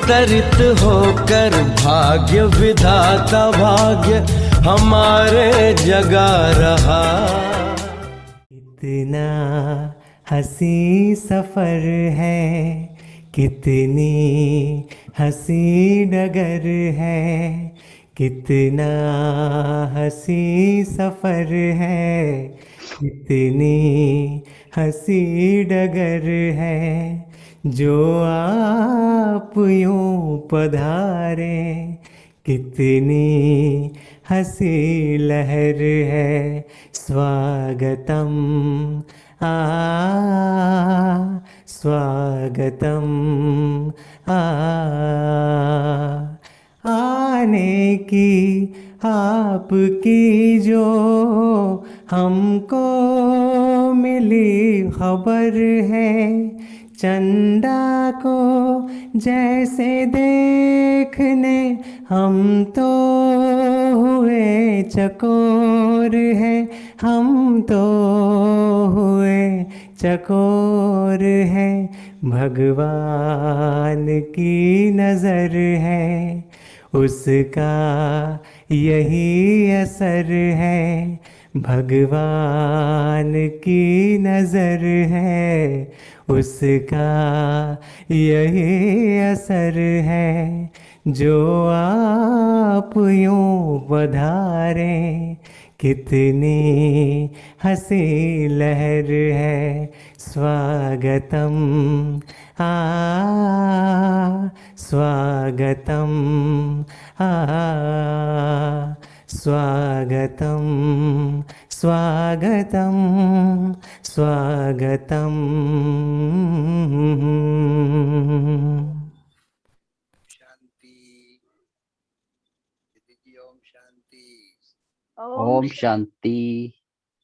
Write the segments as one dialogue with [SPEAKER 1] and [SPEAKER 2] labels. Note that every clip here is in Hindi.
[SPEAKER 1] अवतरित होकर भाग्य विधाता भाग्य हमारे जगा रहा।
[SPEAKER 2] कितना हंसी सफर है, कितनी हंसी डगर है, कितना हंसी सफर है, कितनी हंसी डगर है, जो आप यूं पधारे, कितनी हंसी लहर है। स्वागतम स्वागतम आने की आपकी जो हमको मिली खबर है, चंदा को जैसे देखने हम तो हुए चकोर है, हम तो हुए चकोर है। भगवान की नजर है, उसका यही असर है। भगवान की नजर है, उसका यही असर है। जो आप यूं पधारे, कितनी हंसी लहर है। स्वागतम स्वागतम स्वागतम स्वागतम स्वागतम।
[SPEAKER 3] शांति। दीदी जी ओम शांति।
[SPEAKER 4] ओम शांति।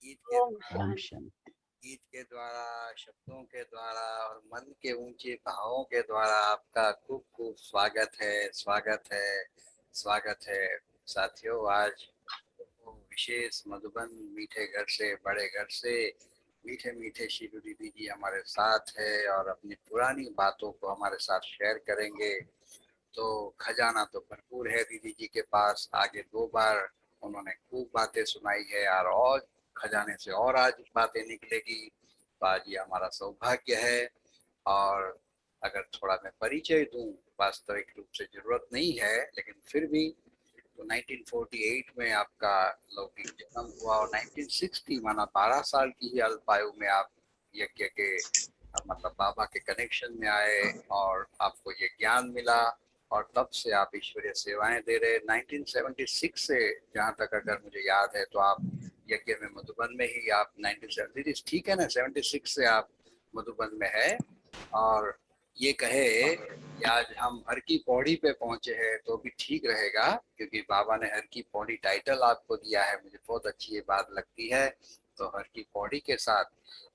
[SPEAKER 3] गीत के
[SPEAKER 4] ओम
[SPEAKER 3] द्वारा
[SPEAKER 4] शांति।
[SPEAKER 3] गीत के द्वारा, शब्दों के द्वारा और मन के ऊंचे भावों के द्वारा आपका खूब खूब स्वागत है, स्वागत है, स्वागत है। साथियों, आज विशेष मधुबन मीठे घर से, बड़े घर से मीठे मीठे शीलू दीदी जी हमारे साथ है और अपनी पुरानी बातों को हमारे साथ शेयर करेंगे। तो खजाना तो भरपूर है दीदी जी के पास। आगे 2 बार उन्होंने खूब बातें सुनाई है और खजाने से और आज बातें निकलेगी। तो आज ये हमारा सौभाग्य है। और अगर थोड़ा मैं परिचय दूं, वास्तविक रूप से जरूरत नहीं है, लेकिन फिर भी तो 1948 में आपका लौकिक जन्म हुआ और 1960 माना 12 साल की ही अल्पायु में आप यज्ञ के मतलब बाबा के कनेक्शन में आए और आपको ये ज्ञान मिला और तब से आप ईश्वरीय सेवाएं दे रहे। 1976 से जहाँ तक अगर मुझे याद है तो आप यज्ञ में मधुबन में ही आप 1970 ठीक है ना, 76 से आप मधुबन में है। और ये कहे कि आज हम हर की पौड़ी पे पहुंचे हैं तो भी ठीक रहेगा, क्योंकि बाबा ने हर की पौड़ी टाइटल आपको दिया है। मुझे बहुत अच्छी ये बात लगती है। तो हर की पौड़ी के साथ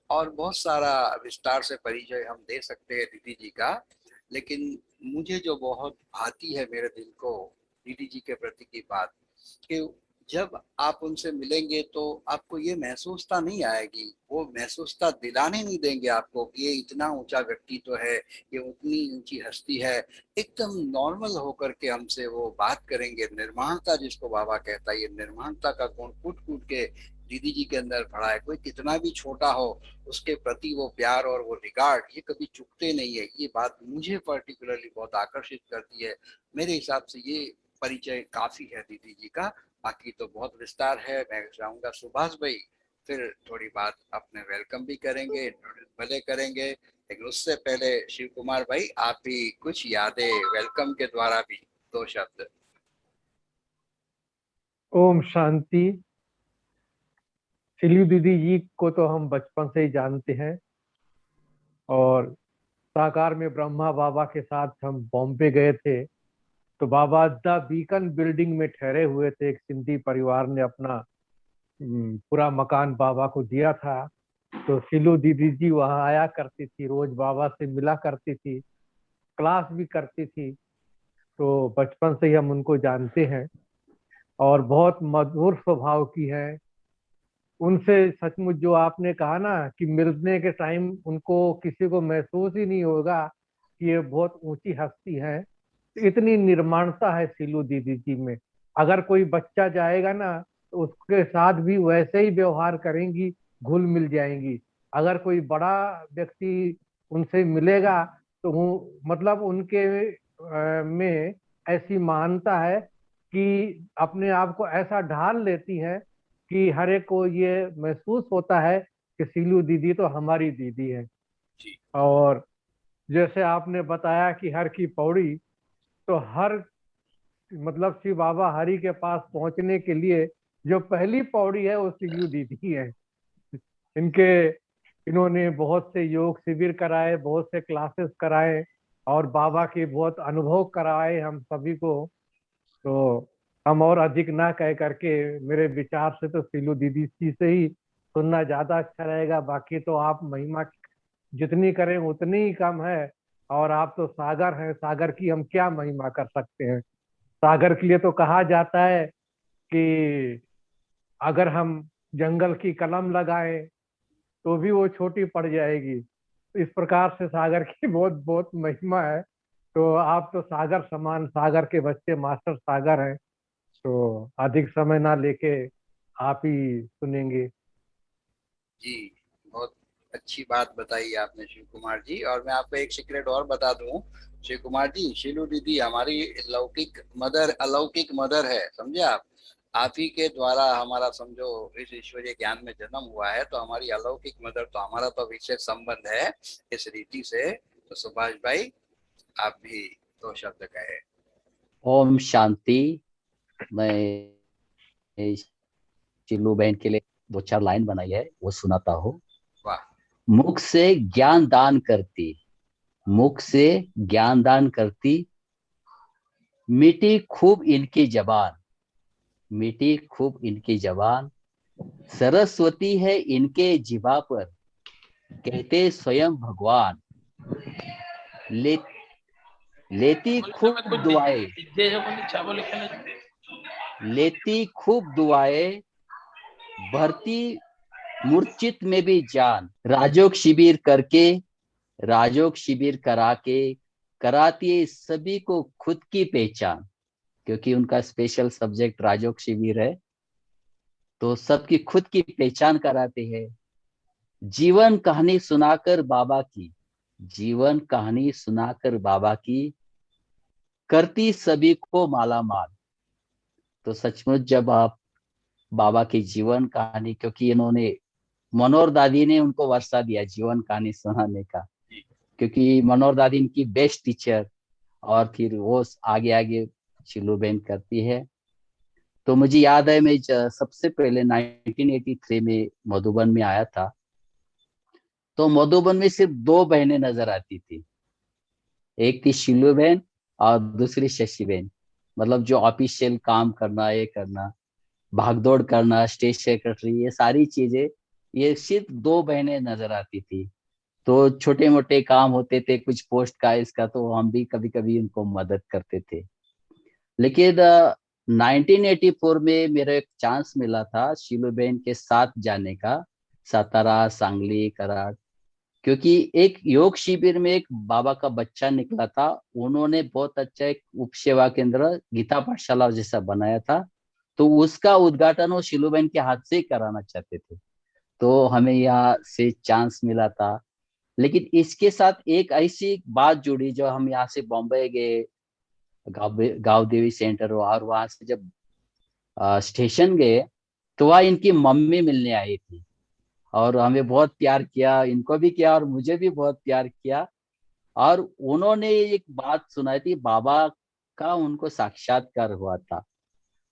[SPEAKER 3] और बहुत सारा विस्तार से परिचय हम दे सकते हैं दीदी जी का, लेकिन मुझे जो बहुत भाती है मेरे दिल को दीदी जी के प्रति की बात, कि जब आप उनसे मिलेंगे तो आपको ये महसूसता नहीं आएगी, वो महसूसता दिलाने नहीं देंगे आपको कि ये इतना ऊंचा व्यक्तित्व है, ये उतनी ऊंची हस्ती है। एकदम नॉर्मल होकर के हमसे वो बात करेंगे। निर्माणता जिसको बाबा कहता है, ये निर्माणता का गुण कूट कूट के दीदी जी के अंदर भरा है। कोई कितना भी छोटा हो, उसके प्रति वो प्यार और वो रिगार्ड ये कभी चुकते नहीं है। ये बात मुझे पर्टिकुलरली बहुत आकर्षित करती है। मेरे हिसाब से ये परिचय काफी है दीदी जी का। बाकी तो बहुत विस्तार है। मैं चाहूंगा सुभाष भाई फिर थोड़ी बात अपने वेलकम भी करेंगे, भले करेंगे, लेकिन उससे पहले शिव कुमार भाई आप भी कुछ यादें वेलकम के द्वारा भी 2 शब्द।
[SPEAKER 5] ओम शांति। शिलू दीदी जी को तो हम बचपन से ही जानते हैं और साकार में ब्रह्मा बाबा के साथ हम बॉम्बे गए थे तो बाबा द बीकन बिल्डिंग में ठहरे हुए थे। एक सिंधी परिवार ने अपना पूरा मकान बाबा को दिया था। तो शिलू दीदी जी वहाँ आया करती थी, रोज बाबा से मिला करती थी, क्लास भी करती थी। तो बचपन से ही हम उनको जानते हैं और बहुत मधुर स्वभाव की है। उनसे सचमुच जो आपने कहा ना कि मिलने के टाइम उनको किसी को महसूस ही नहीं होगा कि ये बहुत ऊंची हस्ती है, इतनी निर्माणता है शीलू दीदी जी में। अगर कोई बच्चा जाएगा ना तो उसके साथ भी वैसे ही व्यवहार करेंगी, घुल मिल जाएंगी। अगर कोई बड़ा व्यक्ति उनसे मिलेगा तो वो मतलब उनके में ऐसी महानता है कि अपने आप को ऐसा ढाल लेती है कि हर एक को ये महसूस होता है कि शीलू दीदी तो हमारी दीदी है।
[SPEAKER 3] जी
[SPEAKER 5] और जैसे आपने बताया कि हर की पौड़ी, तो हर मतलब शिव बाबा हरि के पास पहुंचने के लिए जो पहली पौड़ी है वो शीलू दीदी है। इनके इन्होंने बहुत से योग शिविर कराए, बहुत से क्लासेस कराए और बाबा के बहुत अनुभव कराए हम सभी को। तो हम और अधिक ना कह करके मेरे विचार से तो शीलू दीदी जी से ही सुनना ज्यादा अच्छा रहेगा। बाकी तो आप महिमा जितनी करें उतनी ही कम है। और आप तो सागर हैं, सागर की हम क्या महिमा कर सकते हैं। सागर के लिए तो कहा जाता है कि अगर हम जंगल की कलम लगाएं तो भी वो छोटी पड़ जाएगी। तो इस प्रकार से सागर की बहुत बहुत महिमा है। तो आप तो सागर समान, सागर के बच्चे मास्टर सागर हैं। तो अधिक समय ना लेके आप ही सुनेंगे।
[SPEAKER 3] जी, बहुत अच्छी बात बताई आपने शिव कुमार जी। और मैं आपको एक सीक्रेट और बता दूं शिव कुमार जी, शीलू दीदी हमारी लौकिक मदर, अलौकिक मदर है, समझे आप ही के द्वारा हमारा समझो इस ईश्वरीय ज्ञान में जन्म हुआ है, तो हमारी अलौकिक मदर, तो हमारा तो विशेष संबंध है इस रीति से। तो सुभाष भाई, आप भी दो शब्द कहे।
[SPEAKER 4] ओम शांति। मैं चिल्लू बहन के लिए दो चार लाइन बनाई है, वो सुनाता हूँ।
[SPEAKER 3] वाह।
[SPEAKER 4] मुख से ज्ञान दान करती, मुख से ज्ञान दान करती, मीठी खूब इनकी जबान, मीठी खूब इनकी जबान, सरस्वती है इनके जिभा पर, कहते स्वयं भगवान, ले, लेती खूब दुआएं, लेती खूब दुआएं, भरती मूर्छित में भी जान, राजयोग शिविर करके, राजयोग शिविर करा के, कराती है सभी को खुद की पहचान, क्योंकि उनका स्पेशल सब्जेक्ट राजयोग शिविर है। तो सबकी खुद की पहचान कराते हैं। जीवन कहानी सुनाकर बाबा की, जीवन कहानी सुनाकर बाबा की, करती सभी को माला माल। तो सचमुच जब आप बाबा की जीवन कहानी, क्योंकि इन्होंने, मनोहर दादी ने उनको वर्षा दिया जीवन कहानी सुनाने का, क्योंकि मनोहर दादी इनकी बेस्ट टीचर, और फिर वो आगे आगे शिलू बहन करती है। तो मुझे याद है, मैं सबसे पहले 1983 में मधुबन में आया था। तो मधुबन में सिर्फ दो बहनें नजर आती थी, एक थी शिलू बहन और दूसरी शशि बहन। मतलब जो ऑफिशियल काम करना, ये करना, भागदौड़ करना, स्टेज सेक्रेटरी, ये सारी चीजें, ये सिर्फ दो बहनें नजर आती थी। तो छोटे मोटे काम होते थे कुछ पोस्ट का, इसका, तो हम भी कभी कभी उनको मदद करते थे। लेकिन 1984 में मेरा एक चांस मिला था शीलू बहन के साथ जाने का, सातारा, सांगली, कराड़। क्योंकि एक योग शिविर में एक बाबा का बच्चा निकला था, उन्होंने बहुत अच्छा एक उप सेवा केंद्र, गीता पाठशाला जैसा बनाया था। तो उसका उद्घाटन वो शीलू बहन के हाथ से ही कराना चाहते थे। तो हमें यहाँ से चांस मिला था। लेकिन इसके साथ एक ऐसी बात जुड़ी, जो हम यहाँ से बॉम्बे गए, गाँव देवी सेंटर, और वहां से जब स्टेशन गए, तो वहाँ इनकी मम्मी मिलने आई थी। और हमें बहुत प्यार किया, इनको भी किया और मुझे भी बहुत प्यार किया। और उन्होंने एक बात सुनाई थी, बाबा का उनको साक्षात्कार हुआ था,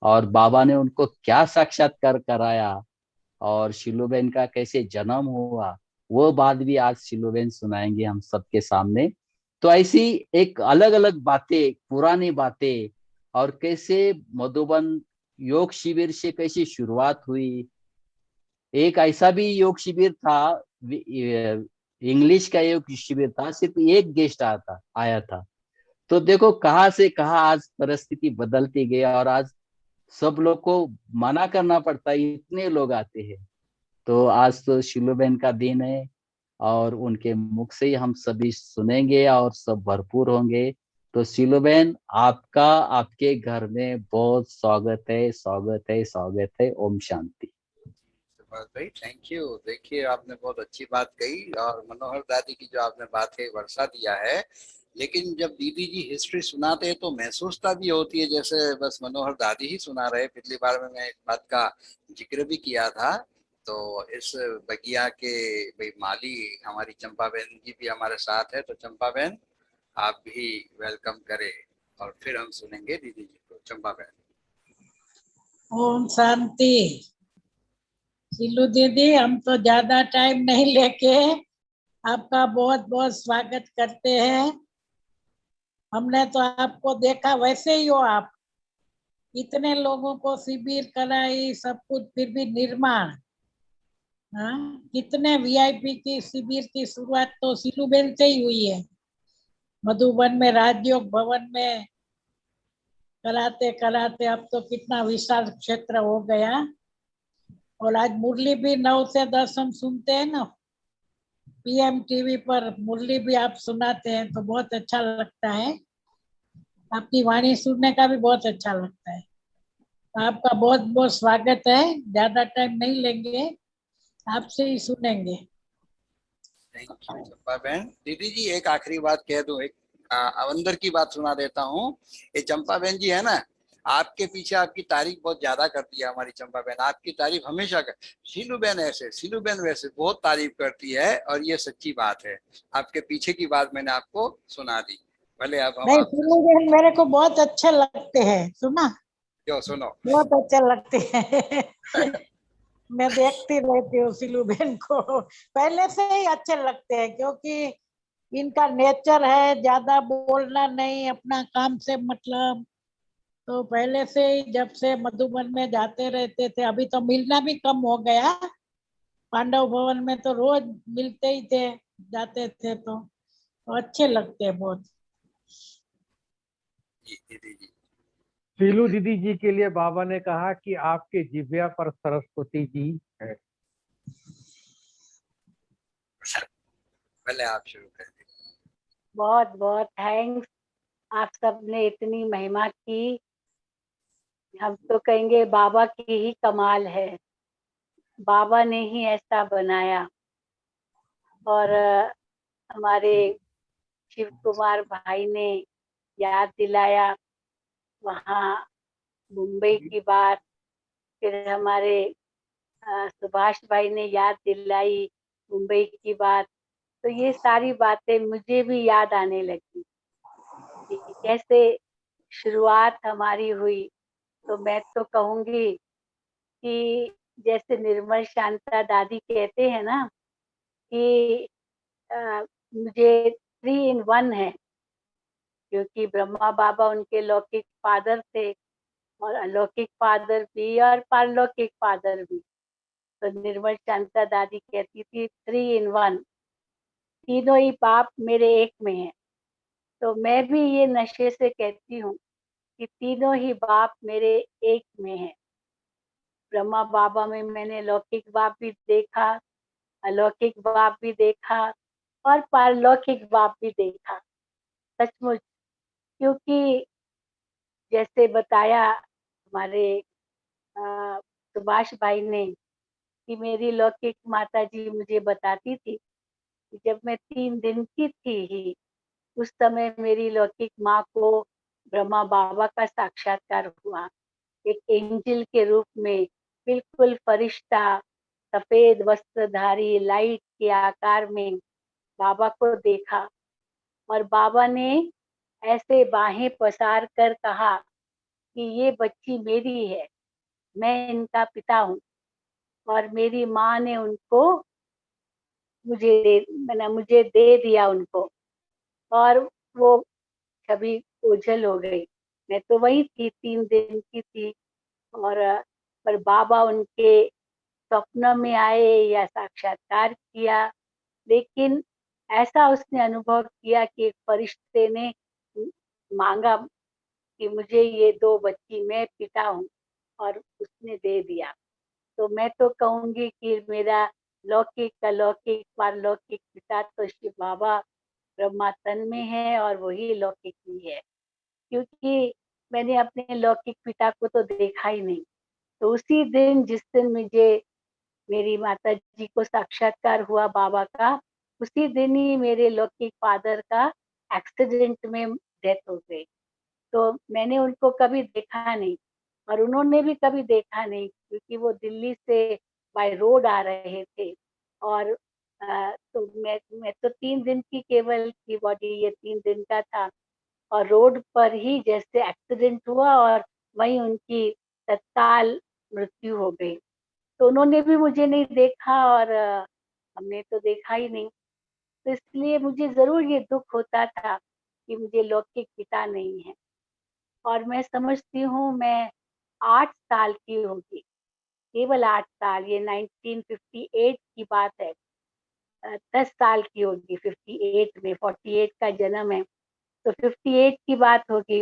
[SPEAKER 4] और बाबा ने उनको क्या साक्षात्कार कराया, और शिलुबेन का कैसे जन्म हुआ, वो बात भी आज शिलुबेन सुनाएंगे हम सबके सामने। तो ऐसी एक अलग अलग बातें, पुरानी बातें, और कैसे मधुबन योग शिविर से कैसी शुरुआत हुई। एक ऐसा भी योग शिविर था, इंग्लिश का योग शिविर था, सिर्फ एक गेस्ट आया था। तो देखो कहाँ से कहाँ आज परिस्थिति बदलती गई, और आज सब लोग को मना करना पड़ता है, इतने लोग आते हैं। तो आज तो शिलू बहन का दिन है, और उनके मुख से ही हम सभी सुनेंगे और सब भरपूर होंगे। तो शीलो बहन, आपका आपके घर में बहुत स्वागत है, स्वागत है, स्वागत है। ओम शांति।
[SPEAKER 3] सुभाष भाई थैंक यू। देखिए आपने बहुत अच्छी बात कही, और मनोहर दादी की जो आपने बात है वर्षा दिया है, लेकिन जब दीदी जी हिस्ट्री सुनाते हैं तो महसूसता भी होती है जैसे बस मनोहर दादी ही सुना रहे। पिछली बार में मैं इस बात का जिक्र भी किया था। तो इस बगिया के भाई माली हमारी चंपा बहन जी भी हमारे साथ है, तो चंपा बहन आप भी वेलकम करें, और फिर हम सुनेंगे दीदी जी को। चंपा बहन।
[SPEAKER 6] ओम शांति। सिल्लू दीदी, हम तो ज्यादा टाइम नहीं लेके आपका बहुत बहुत स्वागत करते हैं। हमने तो आपको देखा वैसे ही हो आप, इतने लोगों को शिविर कराई सब कुछ, फिर भी निर्माण। हाँ, कितने वीआईपी की शिविर की शुरुआत तो सिल्लू बेन से ही हुई है। मधुबन में राजयोग भवन में कराते कराते अब तो कितना विशाल क्षेत्र हो गया। और आज मुरली भी 9 से 10 हम सुनते हैं ना, पीएम टीवी पर मुरली भी आप सुनाते हैं तो बहुत अच्छा लगता है। आपकी वाणी सुनने का भी बहुत अच्छा लगता है। तो आपका बहुत बहुत स्वागत है। ज्यादा टाइम नहीं लेंगे, आपसे ही सुनेंगे।
[SPEAKER 3] थैंक यू चंपा बहन। दीदी जी एक आखिरी बात कह दूं, एक अंदर की बात सुना देता हूँ। ये चंपा बहन जी है ना, आपके पीछे आपकी तारीफ बहुत ज्यादा करती है हमारी चंपा बहन। आपकी तारीफ हमेशा कर, शीलू बहन ऐसे, शीलू बहन वैसे, बहुत तारीफ करती है, और ये सच्ची बात है। आपके पीछे की बात मैंने आपको सुना दी। भले अब हम
[SPEAKER 6] नहीं,
[SPEAKER 3] आपसे
[SPEAKER 6] सिल्लू बहन मेरे को बहुत अच्छे लगते हैं, सुना,
[SPEAKER 3] क्यों सुनो।
[SPEAKER 6] बहुत अच्छे लगते हैं। मैं देखती रहती हूँ सिल्लू बहन को, पहले से ही अच्छे लगते हैं, क्योंकि इनका नेचर है ज्यादा बोलना नहीं, अपना काम से मतलब। तो पहले से ही जब से मधुबन में जाते रहते थे, अभी तो मिलना भी कम हो गया। पांडव भवन में तो रोज मिलते ही थे, जाते थे, तो अच्छे लगते हैं बहुत।
[SPEAKER 3] जी दीदी जी।
[SPEAKER 5] शीलू दीदी जी के लिए बाबा ने कहा कि आपके जिह्वा पर सरस्वती जी है।
[SPEAKER 3] भले आप शुरू कर दीजिए।
[SPEAKER 7] बहुत बहुत थैंक्स। आप सबने इतनी महिमा की, हम तो कहेंगे बाबा की ही कमाल है। बाबा ने ही ऐसा बनाया। और हमारे शिव कुमार भाई ने याद दिलाया वहाँ मुंबई की बात, फिर हमारे सुभाष भाई ने याद दिलाई मुंबई की बात। तो ये सारी बातें मुझे भी याद आने लगी कि कैसे शुरुआत हमारी हुई। तो मैं तो कहूंगी कि जैसे निर्मल शांता दादी कहते हैं ना कि मुझे 3 in 1 है, क्योंकि ब्रह्मा बाबा उनके लौकिक फादर थे, और अलौकिक फादर भी और पारलौकिक फादर भी। तो निर्मल शांता दादी कहती थी 3 in 1, तीनों ही बाप मेरे एक में है। तो मैं भी ये नशे से कहती हूँ कि तीनों ही बाप मेरे एक में है। ब्रह्मा बाबा में मैंने लौकिक बाप भी देखा, अलौकिक बाप भी देखा, और पारलौकिक बाप भी देखा। सचमुच, क्योंकि जैसे बताया हमारे सुभाष भाई ने कि मेरी लौकिक माता जी मुझे बताती थी कि जब मैं 3 दिन की थी ही, उस समय मेरी लौकिक माँ को ब्रह्मा बाबा का साक्षात्कार हुआ। एक एंजल के रूप में, बिल्कुल फरिश्ता, सफेद वस्त्रधारी, लाइट के आकार में बाबा को देखा। और बाबा ने ऐसे बाहें पसार कर कहा कि ये बच्ची मेरी है, मैं इनका पिता हूँ, और मेरी माँ ने उनको मुझे दे दिया उनको। और वो छवि ओझल हो गई। मैं तो वही थी, 3 दिन की थी। और पर बाबा उनके स्वप्न में आए या साक्षात्कार किया, लेकिन ऐसा उसने अनुभव किया कि एक फरिश्ते ने मांगा कि मुझे ये 2 बच्ची, मैं पिता हूँ, और उसने दे दिया। तो मैं तो कहूंगी कि मेरा लौकिक अलौकिक पारलौकिक पिता तो शिव बाबा ब्रह्मा तन में है और वही लौकिक भी है, क्योंकि मैंने अपने लौकिक पिता को तो देखा ही नहीं। तो उसी दिन जिस दिन मुझे मेरी माता जी को साक्षात्कार हुआ बाबा का, उसी दिन ही मेरे लौकिक फादर का एक्सीडेंट में डेथ हो गई। तो मैंने उनको कभी देखा नहीं और उन्होंने भी कभी देखा नहीं, क्योंकि वो दिल्ली से बाय रोड आ रहे थे। और तो मैं तो 3 दिन की केवल की बॉडी, ये 3 दिन का था। और रोड पर ही जैसे एक्सीडेंट हुआ और वहीं उनकी तत्काल मृत्यु हो गई। तो उन्होंने भी मुझे नहीं देखा और हमने तो देखा ही नहीं। तो इसलिए मुझे ज़रूर ये दुःख होता था कि मुझे लौकिक पिता नहीं है। और मैं समझती हूँ मैं 8 साल की होगी, केवल 8 साल, ये 1958 की बात है। 10 साल की होगी 58 में, 48 का जन्म है, तो 58 की बात होगी।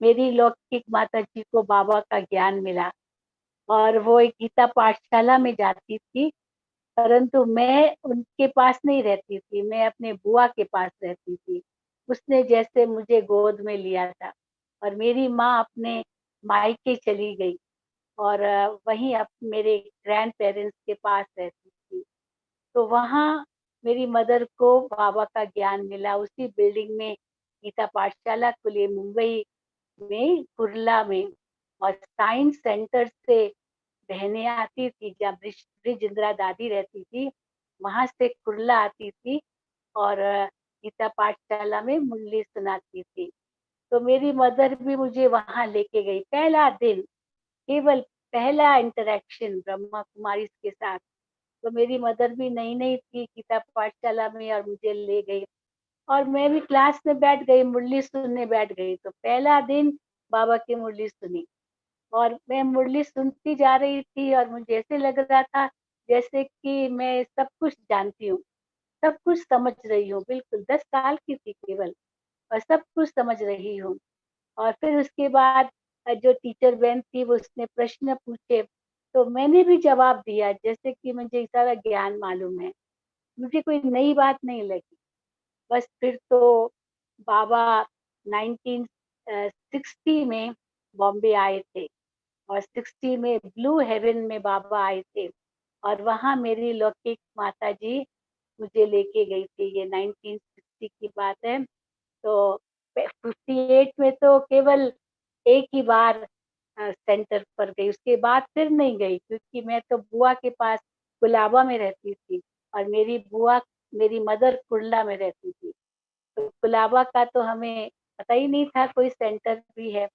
[SPEAKER 7] मेरी लौकिक माताजी को बाबा का ज्ञान मिला और वो एक गीता पाठशाला में जाती थी, परंतु मैं उनके पास नहीं रहती थी, मैं अपने बुआ के पास रहती थी। उसने जैसे मुझे गोद में लिया था और मेरी माँ अपने मायके चली गई और वहीं मेरे ग्रैंड पेरेंट्स के पास रहती थी। तो वहाँ मेरी मदर को बाबा का ज्ञान मिला उसी बिल्डिंग में, गीता पाठशाला खुली है मुंबई में, कुर्ला में। और साइंस सेंटर से बहनें आती थी, जहाँ ब्रिज इंदिरा दादी रहती थी, वहां से कुर्ला आती थी और गीता पाठशाला में मुरली सुनाती थी। तो मेरी मदर भी मुझे वहां लेके गई, पहला दिन, केवल पहला इंटरेक्शन ब्रह्मा कुमारी के साथ। तो मेरी मदर भी नई नई थी गीता पाठशाला में और मुझे ले गई और मैं भी क्लास में बैठ गई, मुरली सुनने बैठ गई। तो पहला दिन बाबा की मुरली सुनी और मैं मुरली सुनती जा रही थी और मुझे ऐसे लग रहा था जैसे कि मैं सब कुछ जानती हूँ, सब कुछ समझ रही हूँ। बिल्कुल 10 साल की थी केवल और सब कुछ समझ रही हूँ। और फिर उसके बाद जो टीचर बहन थी वो उसने प्रश्न पूछे, तो मैंने भी जवाब दिया जैसे कि मुझे सारा ज्ञान मालूम है। मुझे कोई नई बात नहीं लगी। बस फिर तो बाबा 1960 में बॉम्बे आए थे और 60 में ब्लू हेवन में बाबा आए थे और वहाँ मेरी लौकिक माता जी मुझे लेके गई थी। ये 1960 की बात है। तो 58 में तो केवल एक ही बार सेंटर पर गई, उसके बाद फिर नहीं गई, क्योंकि मैं तो बुआ के पास कुलाबा में रहती थी और मेरी बुआ, मेरी मदर कुर्ला में रहती थी। तो कुलाबा का तो हमें पता ही नहीं था कोई सेंटर भी है।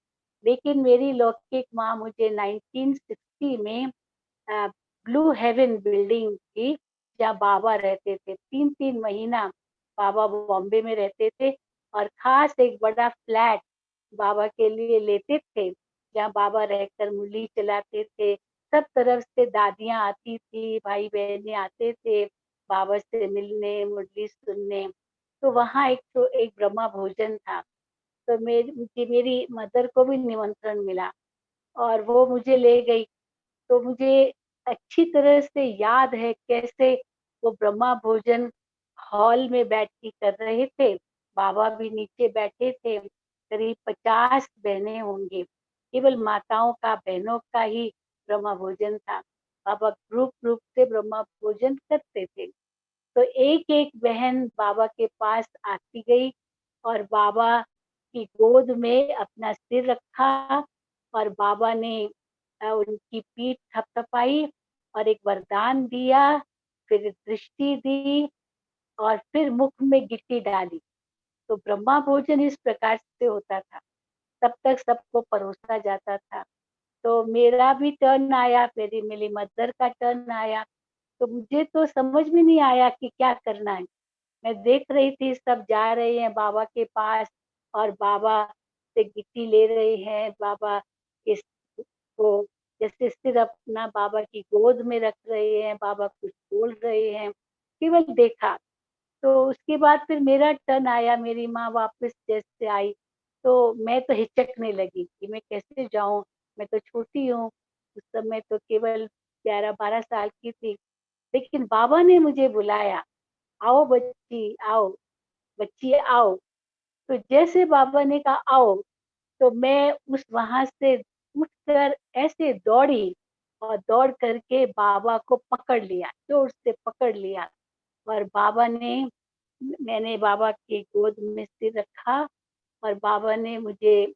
[SPEAKER 7] लेकिन मेरी लौकिक माँ मुझे 1960 में ब्लू हेवन बिल्डिंग थी, जहाँ बाबा रहते थे। 3-3 महीना बाबा बॉम्बे में रहते थे और खास एक बड़ा फ्लैट बाबा के लिए लेते थे, जहाँ बाबा रहकर मुरली चलाते थे। सब तरफ से दादियाँ आती थी, भाई बहनें आते थे बाबा से मिलने, मुरली सुनने। तो वहाँ एक ब्रह्मा भोजन था। तो मेरी मदर को भी निमंत्रण मिला और वो मुझे ले गई। तो मुझे अच्छी तरह से याद है कैसे वो ब्रह्मा भोजन हॉल में बैठ के कर रहे थे। बाबा भी नीचे बैठे थे, करीब 50 बहनें होंगी, केवल माताओं का, बहनों का ही ब्रह्मा भोजन था। बाबा ग्रुप ग्रुप से ब्रह्मा भोजन करते थे। तो एक एक बहन बाबा के पास आती गई और बाबा की गोद में अपना सिर रखा और बाबा ने उनकी पीठ थपथपाई और एक वरदान दिया, फिर दृष्टि दी और फिर मुख में गिट्टी डाली। तो ब्रह्मा भोजन इस प्रकार से होता था, तब तक सबको परोसा जाता था। तो मेरा भी टर्न आया, मेरी मेरी मदर का टर्न आया। तो मुझे तो समझ में नहीं आया कि क्या करना है। मैं देख रही थी सब जा रहे हैं बाबा के पास और बाबा से गिट्टी ले रहे हैं, बाबा के को जैसे सिर अपना बाबा की गोद में रख रहे हैं, बाबा कुछ बोल रहे हैं, केवल देखा। तो उसके बाद फिर मेरा टर्न आया, मेरी माँ वापस जैसे आई, तो मैं तो हिचकने लगी कि मैं कैसे जाऊं, मैं तो छोटी हूँ। उस समय तो केवल 11-12 साल की थी। लेकिन बाबा ने मुझे बुलाया, आओ बच्ची आओ। बच्ची आओ। तो जैसे बाबा ने कहा आओ, तो मैं उस वहां से उठकर ऐसे दौड़ी और दौड़ करके बाबा को पकड़ लिया, जोर से पकड़ लिया। और मैंने बाबा की गोद में सिर रखा और बाबा ने मुझे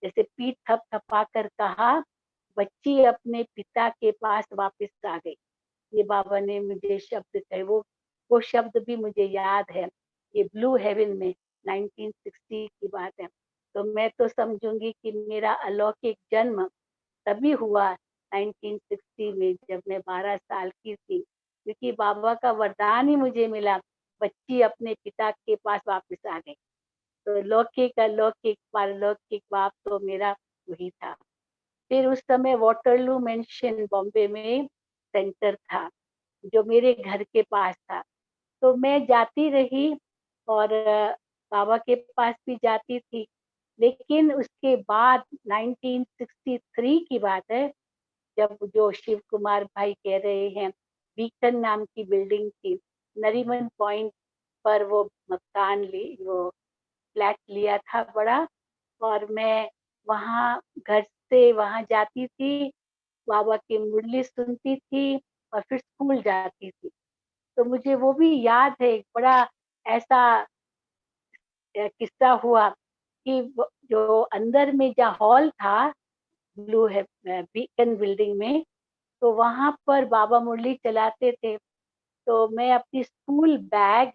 [SPEAKER 7] जैसे पीठ थपथपा कर कहा, बच्ची अपने पिता के पास वापस आ गई। ये बाबा ने मुझे शब्द कहे, वो शब्द भी मुझे याद है। ये ब्लू हेवन में 1960 की बात है। तो मैं तो समझूंगी कि मेरा अलौकिक जन्म तभी हुआ 1960 में, जब मैं 12 साल की थी, क्योंकि बाबा का वरदान ही मुझे मिला, बच्ची अपने पिता के पास वापस आ गई। तो लौकिक अलौकिक पारलौकिक बाप तो मेरा वही था। फिर उस समय वाटरलू मेंशन बॉम्बे में सेंटर था, जो मेरे घर के पास था। तो मैं जाती रही और बाबा के पास भी जाती थी। लेकिन उसके बाद 1963 की बात है, जब जो शिव कुमार भाई कह रहे हैं, बीकन नाम की बिल्डिंग थी, नरीमन पॉइंट पर वो वो फ्लैट लिया था बड़ा। और मैं वहाँ घर से वहाँ जाती थी, बाबा की मुरली सुनती थी और फिर स्कूल जाती थी। तो मुझे वो भी याद है, एक बड़ा ऐसा किस्सा हुआ कि जो अंदर में जहाँ हॉल था ब्लू है बीकन बिल्डिंग में, तो वहां पर बाबा मुरली चलाते थे। तो मैं अपनी स्कूल बैग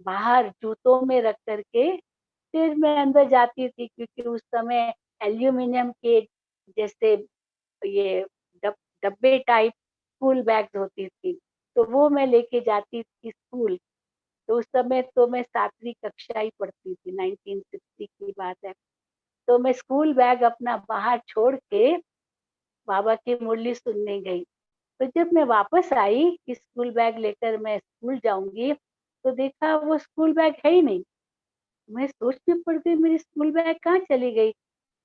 [SPEAKER 7] बाहर जूतों में रख करके फिर मैं अंदर जाती थी, क्योंकि उस समय एल्यूमिनियम के जैसे ये डब डब्बे टाइप स्कूल बैग्स होती थी, तो वो मैं लेके जाती थी स्कूल। तो उस समय तो मैं 7वीं कक्षा ही पढ़ती थी, 1960 की बात है। तो मैं स्कूल बैग अपना बाहर छोड़ के बाबा की मुरली सुनने गई। तो जब मैं वापस आई कि स्कूल बैग लेकर मैं स्कूल जाऊंगी, तो देखा वो स्कूल बैग है ही नहीं। मैं सोच में पड़ गई, मेरी स्कूल बैग कहाँ चली गई।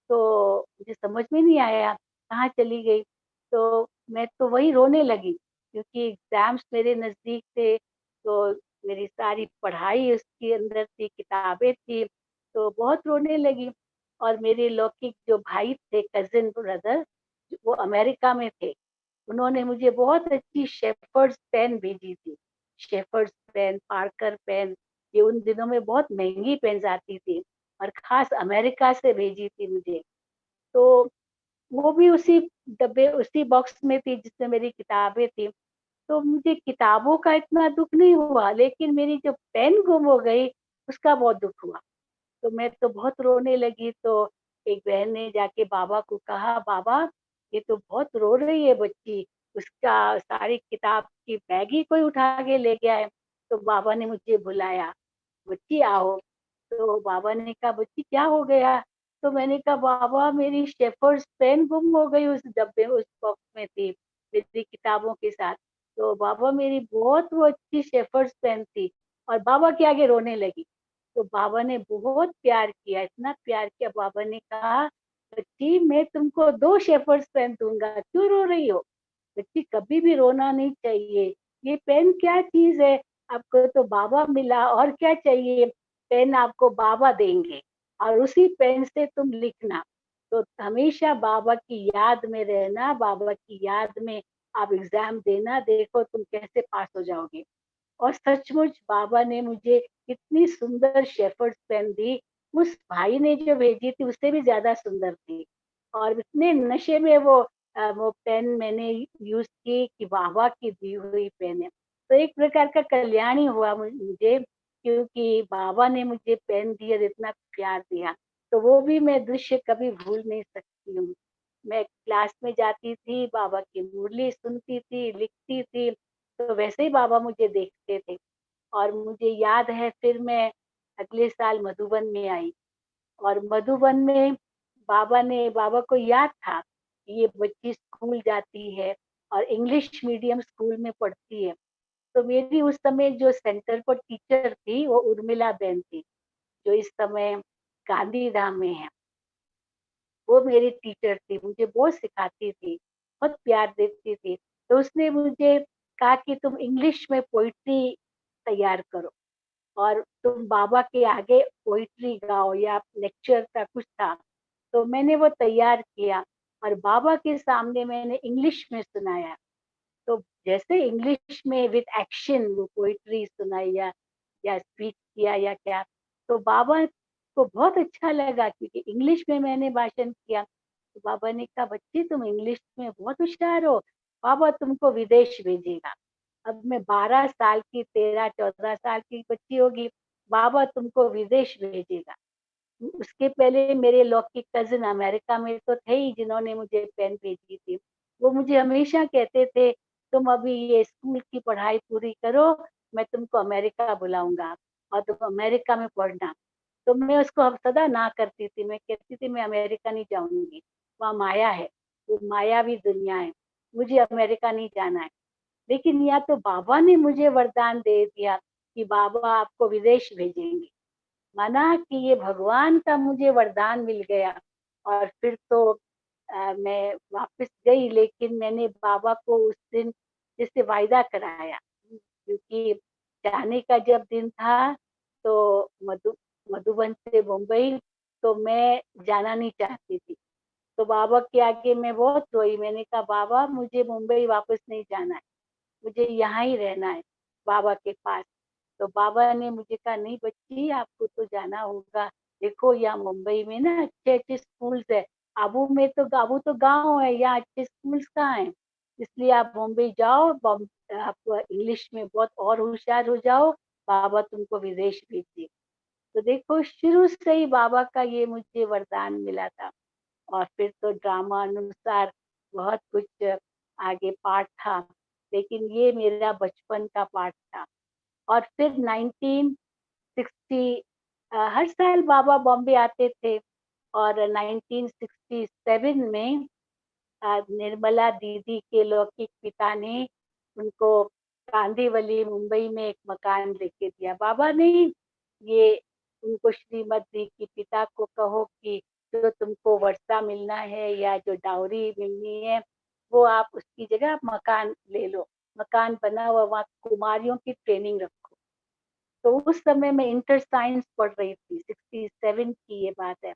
[SPEAKER 7] तो मुझे समझ में नहीं आया कहाँ चली गई। तो मैं तो वही रोने लगी, क्योंकि एग्जाम्स मेरे नजदीक थे। तो मेरी सारी पढ़ाई उसके अंदर थी, किताबें थी, तो बहुत रोने लगी। और मेरे लौकिक जो भाई थे, कजिन ब्रदर, वो अमेरिका में थे। उन्होंने मुझे बहुत अच्छी शेफर्ड्स पेन भेजी थी। शेफर्ड्स पेन, पार्कर पेन, ये उन दिनों में बहुत महंगी पेन आती थी, और खास अमेरिका से भेजी थी मुझे। तो वो भी उसी डब्बे उसी बॉक्स में थी जिसमें मेरी किताबें थी। तो मुझे किताबों का इतना दुख नहीं हुआ, लेकिन मेरी जो पेन गुम हो गई उसका बहुत दुख हुआ। तो मैं तो बहुत रोने लगी। तो एक बहन ने जाके बाबा को कहा, बाबा ये तो बहुत रो रही है बच्ची, उसका सारी किताब की बैग ही कोई उठा के ले गया है। तो बाबा ने मुझे बुलाया, बच्ची आओ। तो बाबा ने कहा, बच्ची क्या हो गया। तो मैंने कहा, बाबा मेरी शेफर्ड्स पेन गुम हो गई, उस डब्बे उस बॉक्स में थी मेरी किताबों के साथ। तो बाबा मेरी बहुत वो अच्छी शेफर्ड्स पेन थी, और बाबा के आगे रोने लगी। तो बाबा ने बहुत प्यार किया, इतना प्यार किया। बाबा ने कहा, बच्ची मैं तुमको 2 शेफर्ड्स पेन दूंगा, क्यों रो रही हो। बच्ची कभी भी रोना नहीं चाहिए, ये पेन क्या चीज है, आपको तो बाबा मिला, और क्या चाहिए। पेन आपको बाबा देंगे, और उसी पेन से तुम लिखना। तो हमेशा बाबा की याद में रहना, बाबा की याद में आप एग्जाम देना, देखो तुम कैसे पास हो जाओगे। और सचमुच बाबा ने मुझे इतनी सुंदर शेफर्ड पेन दी, उस भाई ने जो भेजी थी उससे भी ज्यादा सुंदर थी। और इतने नशे में वो पेन मैंने यूज की कि बाबा की दी हुई पेन है। तो एक प्रकार का कल्याण ही हुआ मुझे, क्योंकि बाबा ने मुझे पेन दी और इतना प्यार दिया। तो वो भी मैं दृश्य कभी भूल नहीं सकती हूँ। मैं क्लास में जाती थी, बाबा की मुरली सुनती थी, लिखती थी, तो वैसे ही बाबा मुझे देखते थे। और मुझे याद है, फिर मैं अगले साल मधुबन में आई, और मधुबन में बाबा को याद था कि ये बच्ची स्कूल जाती है और इंग्लिश मीडियम स्कूल में पढ़ती है। तो मेरी उस समय जो सेंटर पर टीचर थी वो उर्मिला बहन थी, जो इस समय गांधीधाम में है। वो मेरी टीचर थी, मुझे बहुत सिखाती थी, बहुत प्यार देती थी। तो उसने मुझे कहा कि तुम इंग्लिश में पोइट्री तैयार करो। और तुम बाबा के आगे पोइट्री गाओ या लेक्चर था कुछ था। तो मैंने वो तैयार किया और बाबा के सामने मैंने इंग्लिश में सुनाया। तो जैसे इंग्लिश में विद एक्शन वो पोइट्री सुनाई या स्पीच किया या क्या, तो बाबा को बहुत अच्छा लगा क्योंकि इंग्लिश में मैंने भाषण किया। तो बाबा ने कहा, बच्चे तुम इंग्लिश में बहुत होशियार हो, बाबा तुमको विदेश भेजेगा। अब मैं 12 साल की, 13-14 साल की बच्ची होगी, बाबा तुमको विदेश भेजेगा। उसके पहले मेरे लौकिक कजिन अमेरिका में तो थे ही जिन्होंने मुझे पेन भेजी थी। वो मुझे हमेशा कहते थे, तुम अभी ये स्कूल की पढ़ाई पूरी करो, मैं तुमको अमेरिका बुलाऊंगा और तुम अमेरिका में पढ़ना। तो मैं उसको अब सदा ना करती थी, मैं कहती थी मैं अमेरिका नहीं जाऊंगी, वहाँ माया है, वो मायावी दुनिया है, मुझे अमेरिका नहीं जाना है। लेकिन या तो बाबा ने मुझे वरदान दे दिया कि बाबा आपको विदेश भेजेंगे, माना कि ये भगवान का मुझे वरदान मिल गया। और फिर तो मैं वापस गई, लेकिन मैंने बाबा को उस दिन जैसे वायदा कराया, क्योंकि जाने का जब दिन था तो मधुबन से मुंबई, तो मैं जाना नहीं चाहती थी। तो बाबा के आगे मैं बहुत रोई, मैंने कहा बाबा मुझे मुंबई वापस नहीं जाना है, मुझे यहाँ ही रहना है बाबा के पास। तो बाबा ने मुझे कहा, नहीं बच्ची आपको तो जाना होगा, देखो यहाँ मुंबई में ना अच्छे अच्छे स्कूल्स है, आबू तो गांव है, यहाँ अच्छे स्कूल्स कहाँ हैं, इसलिए आप मुंबई जाओ, आप इंग्लिश में बहुत और होशियार हो जाओ, बाबा तुमको विदेश भेजिए। तो देखो शुरू से ही बाबा का ये मुझे वरदान मिला था। और फिर तो ड्रामा अनुसार बहुत कुछ आगे पार्ट था, लेकिन ये मेरा बचपन का पार्ट था। और फिर 1960 हर साल बाबा बॉम्बे आते थे, और 1967 में निर्मला दीदी के लौकिक पिता ने उनको कांदीवली मुंबई में एक मकान लेके दिया। बाबा ने ये उनको श्रीमत दी कि पिता को कहो कि जो तुमको वर्षा मिलना है या जो डाउरी मिलनी है वो आप उसकी जगह मकान ले लो, मकान बना हुआ, वहाँ कुमारियों की ट्रेनिंग रखो। तो उस समय मैं इंटर साइंस पढ़ रही थी, 67 की ये बात है।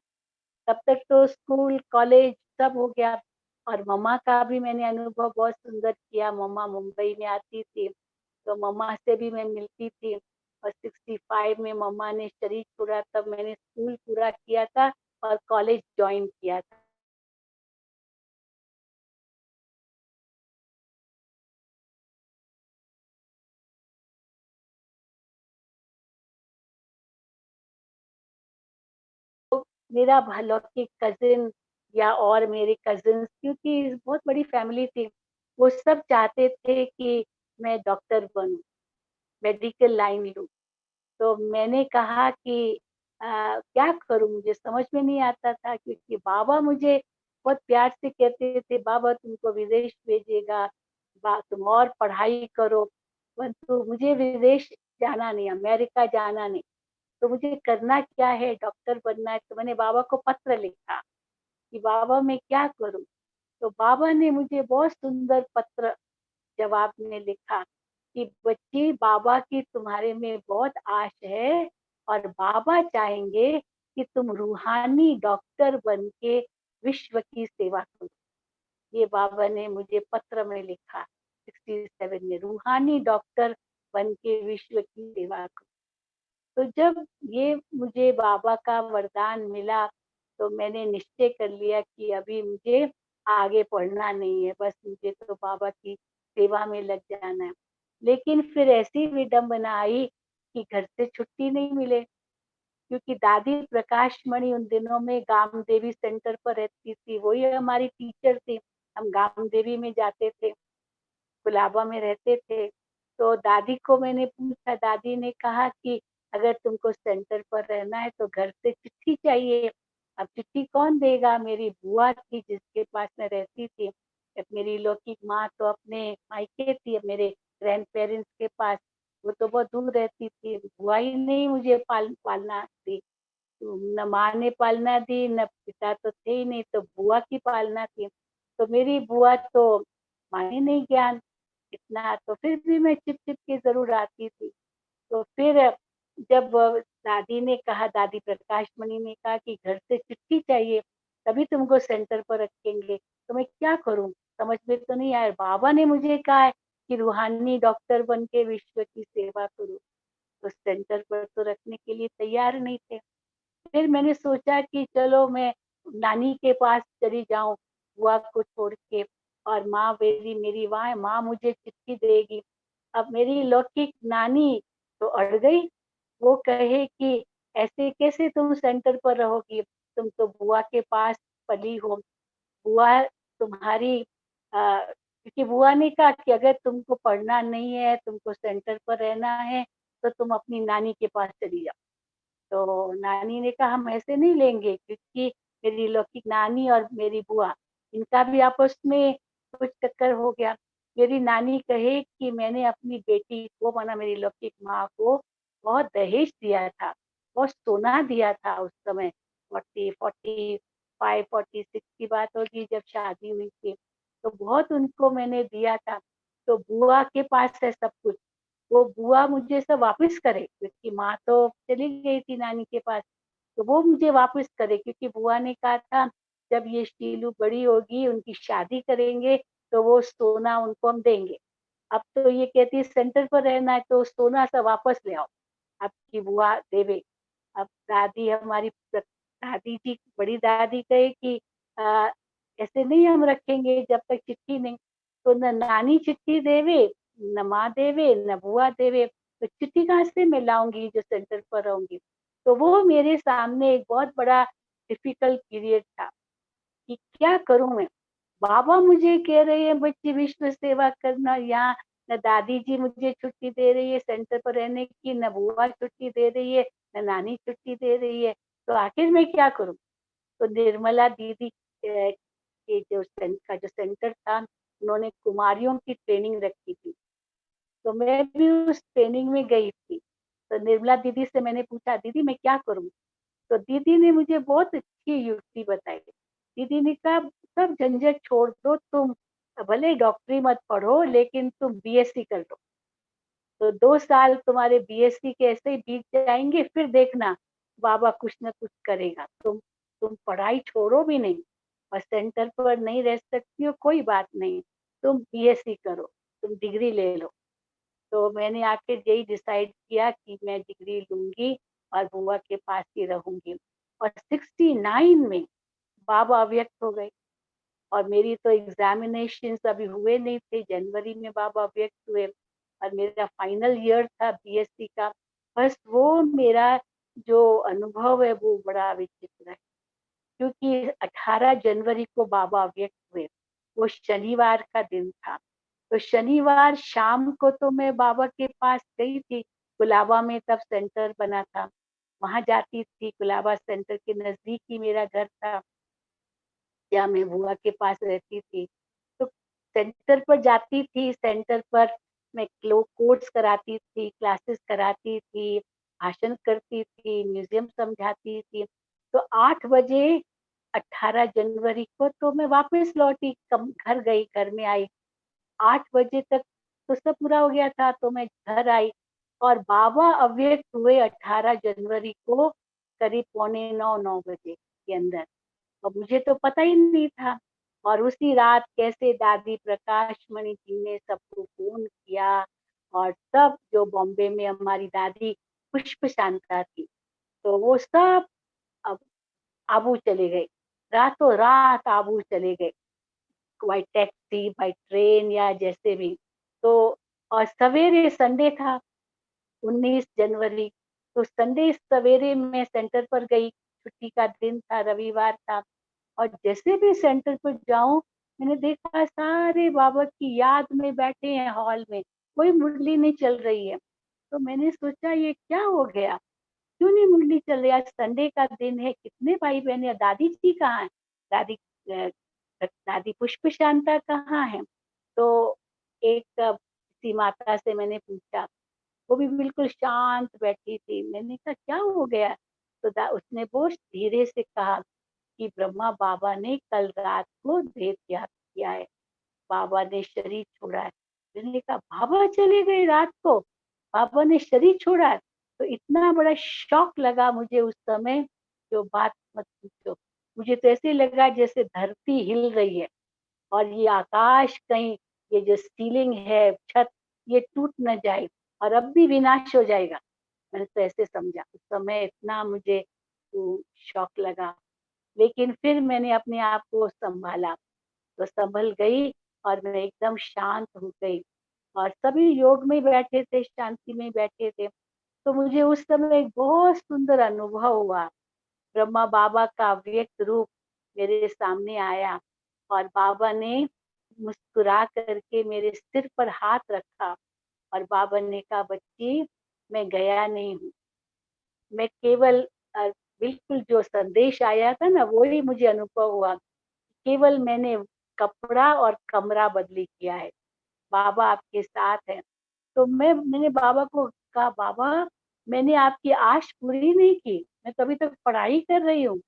[SPEAKER 7] तब तक तो स्कूल कॉलेज सब हो गया। और मम्मा का भी मैंने अनुभव बहुत सुंदर किया, मम्मा मुंबई में आती थी तो मम्मा से भी मैं मिलती थी। और 65 में मम्मा ने शरीर छोड़ा, तब मैंने स्कूल पूरा किया था और कॉलेज ज्वाइन किया था। मेरा अलौकिक कजिन या और मेरे कजिन्स, क्योंकि बहुत बड़ी फैमिली थी, वो सब चाहते थे कि मैं डॉक्टर बनूं, मेडिकल लाइन लूं। तो मैंने कहा कि क्या करूं, मुझे समझ में नहीं आता था, क्योंकि बाबा मुझे बहुत प्यार से कहते थे, बाबा तुमको विदेश भेजेगा, तुम और पढ़ाई करो, परंतु मुझे विदेश जाना नहीं, अमेरिका जाना नहीं। तो मुझे करना क्या है, डॉक्टर बनना है। तो मैंने बाबा को पत्र लिखा कि बाबा मैं क्या करूं। तो बाबा ने मुझे बहुत सुंदर पत्र जवाब में लिखा कि बच्ची, बाबा की तुम्हारे में बहुत आश है और बाबा चाहेंगे कि तुम रूहानी डॉक्टर बन के विश्व की सेवा करो। ये बाबा ने मुझे पत्र में लिखा 67 में, रूहानी डॉक्टर बन के विश्व की सेवा करो। तो जब ये मुझे बाबा का वरदान मिला, तो मैंने निश्चय कर लिया कि अभी मुझे आगे पढ़ना नहीं है, बस मुझे तो बाबा की सेवा में लग जाना है। लेकिन फिर ऐसी विडंबना आई कि घर से छुट्टी नहीं मिले, क्योंकि दादी प्रकाश मणि उन दिनों में गाम देवी सेंटर पर रहती थी, वही हमारी टीचर थी। हम गाम देवी में जाते थे, गुलाबा में रहते थे। तो दादी को मैंने पूछा, दादी ने कहा कि अगर तुमको सेंटर पर रहना है तो घर से चिट्ठी चाहिए। अब चिट्ठी कौन देगा, मेरी बुआ थी जिसके पास मैं रहती थी। अब मेरी लौकिक माँ तो अपने मायके थी, अब मेरे ग्रैंड पेरेंट्स के पास, वो तो बहुत दूर रहती थी, बुआ ही नहीं मुझे पालना दी। तो न माँ ने पालना दी, न पिता तो थे ही नहीं, तो बुआ की पालना थी। तो मेरी बुआ तो माने नहीं ज्ञान इतना, तो फिर भी मैं छिप छिप के जरूर आती थी। तो फिर जब दादी ने कहा, दादी प्रकाश मणि ने कहा कि घर से चिट्ठी चाहिए तभी तुमको सेंटर पर रखेंगे, तो मैं क्या करूं, समझ में तो नहीं आया। बाबा ने मुझे कहा है कि रूहानी डॉक्टर बन के विश्व की सेवा करो, तो सेंटर पर तो रखने के लिए तैयार नहीं थे। फिर मैंने सोचा कि चलो मैं नानी के पास चली जाऊं, बुआ को छोड़ के, और माँ मेरी मेरी वहाँ है, माँ मुझे चिट्ठी देगी। अब मेरी लौकिक नानी तो अड़ गई, वो कहे कि ऐसे कैसे तुम सेंटर पर रहोगी, तुम तो बुआ के पास पली हो। बुआ तुम्हारी क्योंकि बुआ ने कहा कि अगर तुमको पढ़ना नहीं है, तुमको सेंटर पर रहना है, तो तुम अपनी नानी के पास चली जाओ। तो नानी ने कहा हम ऐसे नहीं लेंगे, क्योंकि मेरी लौकिक नानी और मेरी बुआ, इनका भी आपस में कुछ चक्कर हो गया। मेरी नानी कहे कि मैंने अपनी बेटी को, माना मेरी लौकिक माँ को, बहुत दहेज दिया था, बहुत सोना दिया था उस समय। 45-46 की बात होगी जब शादी हुई थी, तो बहुत उनको मैंने दिया था। तो बुआ के पास है सब कुछ, वो बुआ मुझे सब वापस करे, क्योंकि माँ तो चली गई थी नानी के पास, तो वो मुझे वापस करे, क्योंकि बुआ ने कहा था जब ये शीलू बड़ी होगी, उनकी शादी करेंगे, तो वो सोना उनको हम देंगे। अब तो ये कहती है सेंटर पर रहना है, तो सोना सब वापस ले आओ, आपकी बुआ देवे। अब दादी हमारी दादी जी, बड़ी दादी कहे कि आ, ऐसे नहीं हम रखेंगे जब तक चिट्ठी नहीं। तो न नानी चिट्ठी देवे, न माँ देवे, न बुआ देवे, तो चिट्ठी कहाँ से मैं लाऊंगी जो सेंटर पर रहूंगी। तो वो मेरे सामने एक बहुत बड़ा डिफिकल्ट पीरियड था कि क्या करूं मैं। बाबा मुझे कह रहे हैं बच्ची विश्व सेवा करना, यहाँ न दादी जी मुझे छुट्टी दे रही है सेंटर पर रहने की, न बुआ छुट्टी दे रही है, न नानी छुट्टी दे रही है, तो आखिर मैं क्या करूं। तो निर्मला दीदी के जो सेंटर था, उन्होंने कुमारियों की ट्रेनिंग रखी थी, तो मैं भी उस ट्रेनिंग में गई थी। तो निर्मला दीदी से मैंने पूछा दीदी मैं क्या करूं, तो दीदी ने मुझे बहुत अच्छी युक्ति बताई। दीदी ने कहा सब झंझट छोड़ दो, तुम भले डॉक्टरी मत पढ़ो लेकिन तुम बीएससी कर लो, तो 2 साल तुम्हारे बीएससी के ऐसे ही बीत जाएंगे, फिर देखना बाबा कुछ न कुछ करेगा। तुम पढ़ाई छोड़ो भी नहीं, और सेंटर पर नहीं रह सकती हो कोई बात नहीं, तुम बीएससी करो, तुम डिग्री ले लो। तो मैंने आके यही डिसाइड किया कि मैं डिग्री लूंगी और बुआ के पास ही रहूंगी। और 69 में बाबा अव्यक्त हो गए, और मेरी तो एग्जामिनेशन अभी हुए नहीं थे, जनवरी में बाबा अव्यक्त हुए, और मेरा फाइनल ईयर था बीएससी का। बस वो मेरा जो अनुभव है वो बड़ा विचित्र है, क्योंकि 18 जनवरी को बाबा अव्यक्त हुए, वो शनिवार का दिन था। तो शनिवार शाम को तो मैं बाबा के पास गई थी, कुलाबा में तब सेंटर बना था, वहां जाती थी, कुलाबा सेंटर के नजदीक ही मेरा घर था, या मैं बुआ के पास रहती थी। तो सेंटर पर जाती थी, सेंटर पर मैं कोर्स कराती थी, क्लासेस कराती थी, भाषण करती थी, म्यूजियम समझाती थी। तो 8 बजे 18 जनवरी को तो मैं वापस लौटी, घर गई, घर में आई 8 बजे तक, तो सब पूरा हो गया था, तो मैं घर आई। और बाबा अव्यक्त हुए 18 जनवरी को करीब 8:45-9 बजे के अंदर, और मुझे तो पता ही नहीं था। और उसी रात कैसे दादी प्रकाश मणि जी ने सबको फोन किया, और सब जो बॉम्बे में हमारी दादी पुष्प शांता थी, तो वो सब अब आबू चले गए, रातों रात आबू चले गए, बाई टैक्सी, बाई ट्रेन, या जैसे भी। तो और सवेरे संडे था, 19 जनवरी, तो संडे सवेरे मैं सेंटर पर गई, छुट्टी का दिन था, रविवार था। और जैसे भी सेंटर पर जाऊं, मैंने देखा सारे बाबा की याद में बैठे हैं हॉल में, कोई मुरली नहीं चल रही है। तो मैंने सोचा ये क्या हो गया, क्यों नहीं मुरली चल रही, आज संडे का दिन है, कितने भाई बहन है, दादी जी कहाँ है, दादी दादी पुष्प शांता कहाँ है। तो एक किसी माता से मैंने पूछा, वो भी बिल्कुल शांत बैठी थी, मैंने कहा क्या हो गया, तो उसने बहुत धीरे से कहा कि ब्रह्मा बाबा ने कल रात को देह त्याग किया है, बाबा ने शरीर छोड़ा है। मैंने कहा बाबा चले गए रात को, बाबा ने शरीर छोड़ा है। तो इतना बड़ा शॉक लगा मुझे उस समय, जो बात मत पूछो। मुझे तो ऐसे लगा जैसे धरती हिल रही है और ये आकाश कहीं, ये जो सीलिंग है, छत, ये टूट न जाए और अब भी विनाश हो जाएगा। मैंने तो ऐसे समझा उस समय, इतना मुझे शौक लगा। लेकिन फिर मैंने अपने आप को संभाला, तो संभल गई और मैं एकदम शांत हो गई। और सभी योग में बैठे थे, शांति में बैठे थे, तो मुझे उस समय एक बहुत सुंदर अनुभव हुआ। ब्रह्मा बाबा का व्यक्त रूप मेरे सामने आया और बाबा ने मुस्कुरा करके मेरे सिर पर हाथ रखा और बाबा ने कहा, बच्ची मैं गया नहीं हूँ, मैं केवल बिल्कुल जो संदेश आया था ना, वो ही मुझे अनुभव हुआ। केवल मैंने कपड़ा और कमरा बदली किया है, बाबा आपके साथ है। तो मैंने बाबा को कहा, बाबा मैंने आपकी आश पूरी नहीं की, मैं तो अभी तक पढ़ाई कर रही हूँ।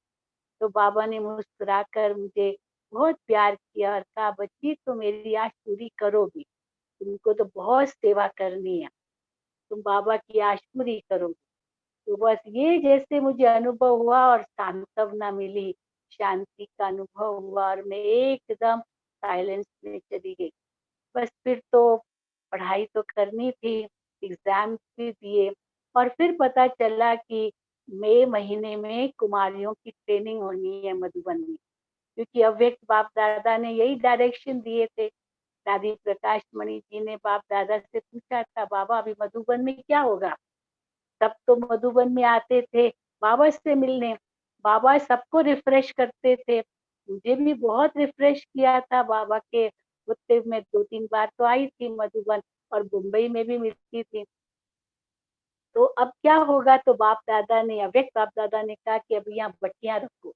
[SPEAKER 7] तो बाबा ने मुस्कुराकर मुझे बहुत प्यार किया और कहा, बच्ची तुम मेरी आश पूरी करोगी, तुमको तो बहुत सेवा करनी है, तुम बाबा की आश पूरी करोगी। तो बस ये जैसे मुझे अनुभव हुआ और सांत्वना मिली, शांति का अनुभव हुआ और मैं एकदम साइलेंस में चली गई। बस फिर तो पढ़ाई तो करनी थी, एग्जाम भी दिए और फिर पता चला कि मई महीने में कुमारियों की ट्रेनिंग होनी है मधुबन में, क्योंकि अव्यक्त बाप दादा ने यही डायरेक्शन दिए थे। दादी प्रकाश मणि जी ने बाप दादा से पूछा था, बाबा अभी मधुबन में क्या होगा? तब तो मधुबन में आते थे बाबा से मिलने, बाबा सबको रिफ्रेश करते थे, मुझे भी बहुत रिफ्रेश किया था बाबा के होते। मैं 2-3 बार तो आई थी मधुबन और मुंबई में भी मिलती थी। तो अब क्या होगा? तो बाप दादा ने, अव्यक्त बाप दादा ने कहा कि अभी यहाँ बच्चियां रखो,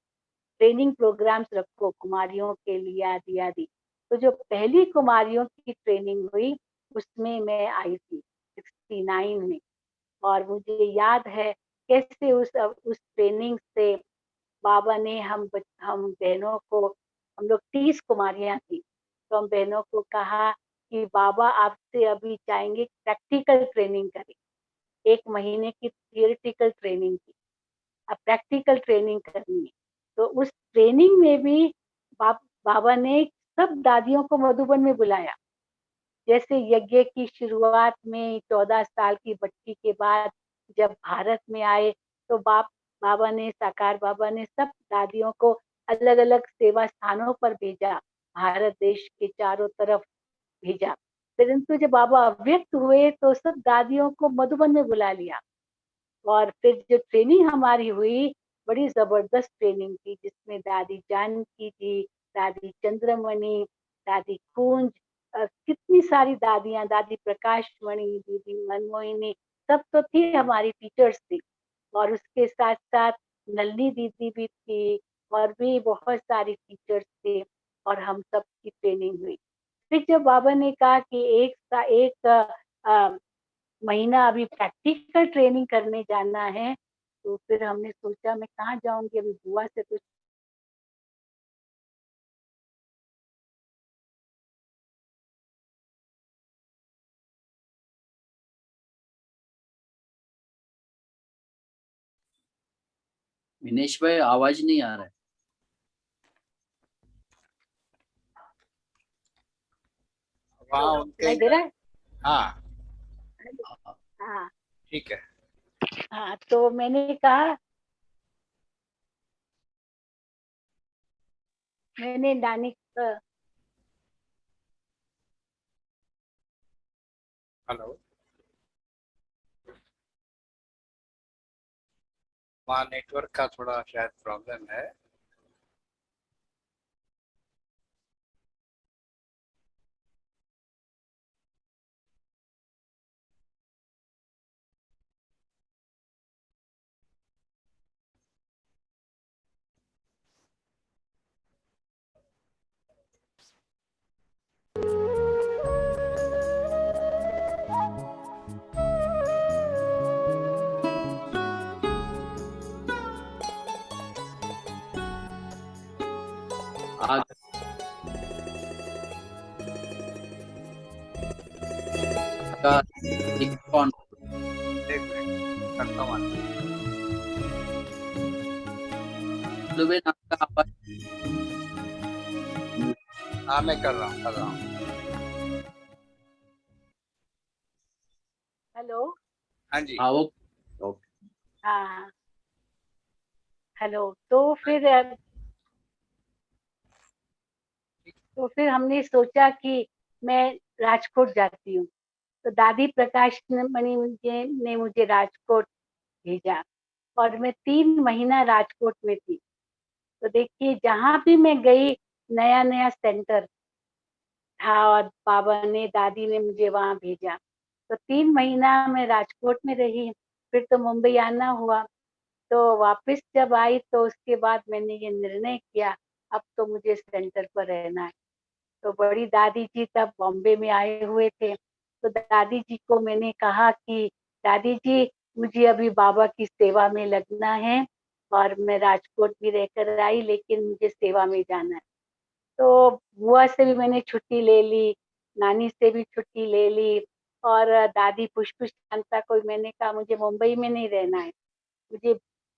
[SPEAKER 7] ट्रेनिंग प्रोग्राम्स रखो कुमारियों के लिए आदि आदि। तो जो पहली कुमारियों की ट्रेनिंग हुई उसमें मैं आई थी 69 में। और मुझे याद है कैसे उस ट्रेनिंग से बाबा ने हम बहनों को, हम लोग 30 कुमारियां थी, तो हम बहनों को कहा कि बाबा आपसे अभी चाहेंगे प्रैक्टिकल ट्रेनिंग करें। 1 महीने की थियोरिटिकल ट्रेनिंग थी, अब प्रैक्टिकल ट्रेनिंग करनी है। तो उस ट्रेनिंग में भी बाबा ने सब दादियों को मधुबन में बुलाया। जैसे यज्ञ की शुरुआत में 14 साल की बच्ची के बाद जब भारत में आए, तो बाबा ने, साकार बाबा ने सब दादियों को अलग अलग सेवा स्थानों पर भेजा, भारत देश के चारों तरफ भेजा। परंतु जब बाबा अव्यक्त हुए तो सब दादियों को मधुबन में बुला लिया। और फिर जो ट्रेनिंग हमारी हुई, बड़ी जबरदस्त ट्रेनिंग थी, जिसमें दादी जानकी जी, दादी चंद्रमणि, दादी कुंज, कितनी सारी दादियां, दादी प्रकाश मणि, दीदी मनमोहिनी, सब तो थी, हमारी टीचर्स थी। और उसके साथ साथ नलनी दीदी भी थी और भी बहुत सारी टीचर्स थे और हम सब की ट्रेनिंग हुई। फिर जब बाबा ने कहा कि एक महीना अभी प्रैक्टिकल ट्रेनिंग करने जाना है, तो फिर हमने सोचा मैं कहाँ जाऊंगी, अभी बुआ से तो
[SPEAKER 4] विनेश भाई आवाज नहीं आ रहा है।
[SPEAKER 3] वहाँ उनके
[SPEAKER 7] सुनाई दे रहा है?
[SPEAKER 3] हाँ
[SPEAKER 7] हाँ
[SPEAKER 3] ठीक है।
[SPEAKER 7] हाँ, तो मैंने कहा, मैंने नानी
[SPEAKER 3] हेलो, वहाँ नेटवर्क का थोड़ा शायद प्रॉब्लम है।
[SPEAKER 4] आग का एक कौन
[SPEAKER 3] एक मिनट। करता हूँ। लुबेन आपका आवाज। हाँ मैं कर रहा हूँ।
[SPEAKER 7] हेलो।
[SPEAKER 3] हाँ जी।
[SPEAKER 4] हाँ वो
[SPEAKER 7] हाँ हेलो। तो फिर हमने सोचा कि मैं राजकोट जाती हूँ। तो दादी प्रकाश मणि ने मुझे राजकोट भेजा और मैं 3 महीना राजकोट में थी। तो देखिए जहाँ भी मैं गई नया नया सेंटर था और बाबा ने दादी ने मुझे वहाँ भेजा। तो 3 महीना मैं राजकोट में रही, फिर तो मुंबई आना हुआ। तो वापस जब आई तो उसके बाद मैंने ये निर्णय किया अब तो मुझे सेंटर पर रहना है। तो बड़ी दादी जी तब बॉम्बे में आए हुए थे। तो दादी जी को मैंने कहा कि दादी जी मुझे अभी बाबा की सेवा में लगना है और मैं राजकोट भी रहकर आई लेकिन मुझे सेवा में जाना है। तो बुआ से भी मैंने छुट्टी ले ली, नानी से भी छुट्टी ले ली और दादी पुष्प शांता को मैंने कहा मुझे मुंबई में नहीं रहना है, मुझे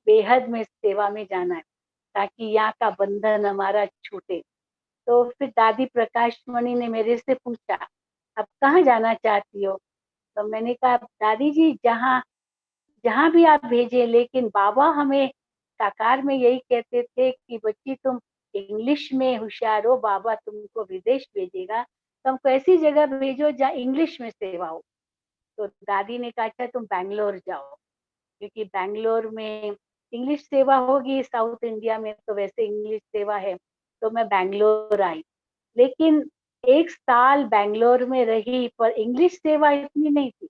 [SPEAKER 7] बेहद में सेवा में जाना है ताकि यहाँ का बंधन हमारा छूटे। तो फिर दादी प्रकाश मणि ने मेरे से पूछा अब कहाँ जाना चाहती हो? तो मैंने कहा दादी जी जहाँ जहाँ भी आप भेजे, लेकिन बाबा हमें साकार में यही कहते थे कि बच्ची तुम इंग्लिश में होशियार हो, बाबा तुमको विदेश भेजेगा, तुमको ऐसी जगह भेजो जहाँ इंग्लिश में सेवा हो। तो दादी ने कहा अच्छा तुम बैंगलोर जाओ, क्योंकि बैंगलोर में इंग्लिश सेवा होगी, साउथ इंडिया में तो वैसे इंग्लिश सेवा है। तो मैं बैंगलोर आई, लेकिन 1 साल बैंगलोर में रही पर इंग्लिश सेवा इतनी नहीं थी।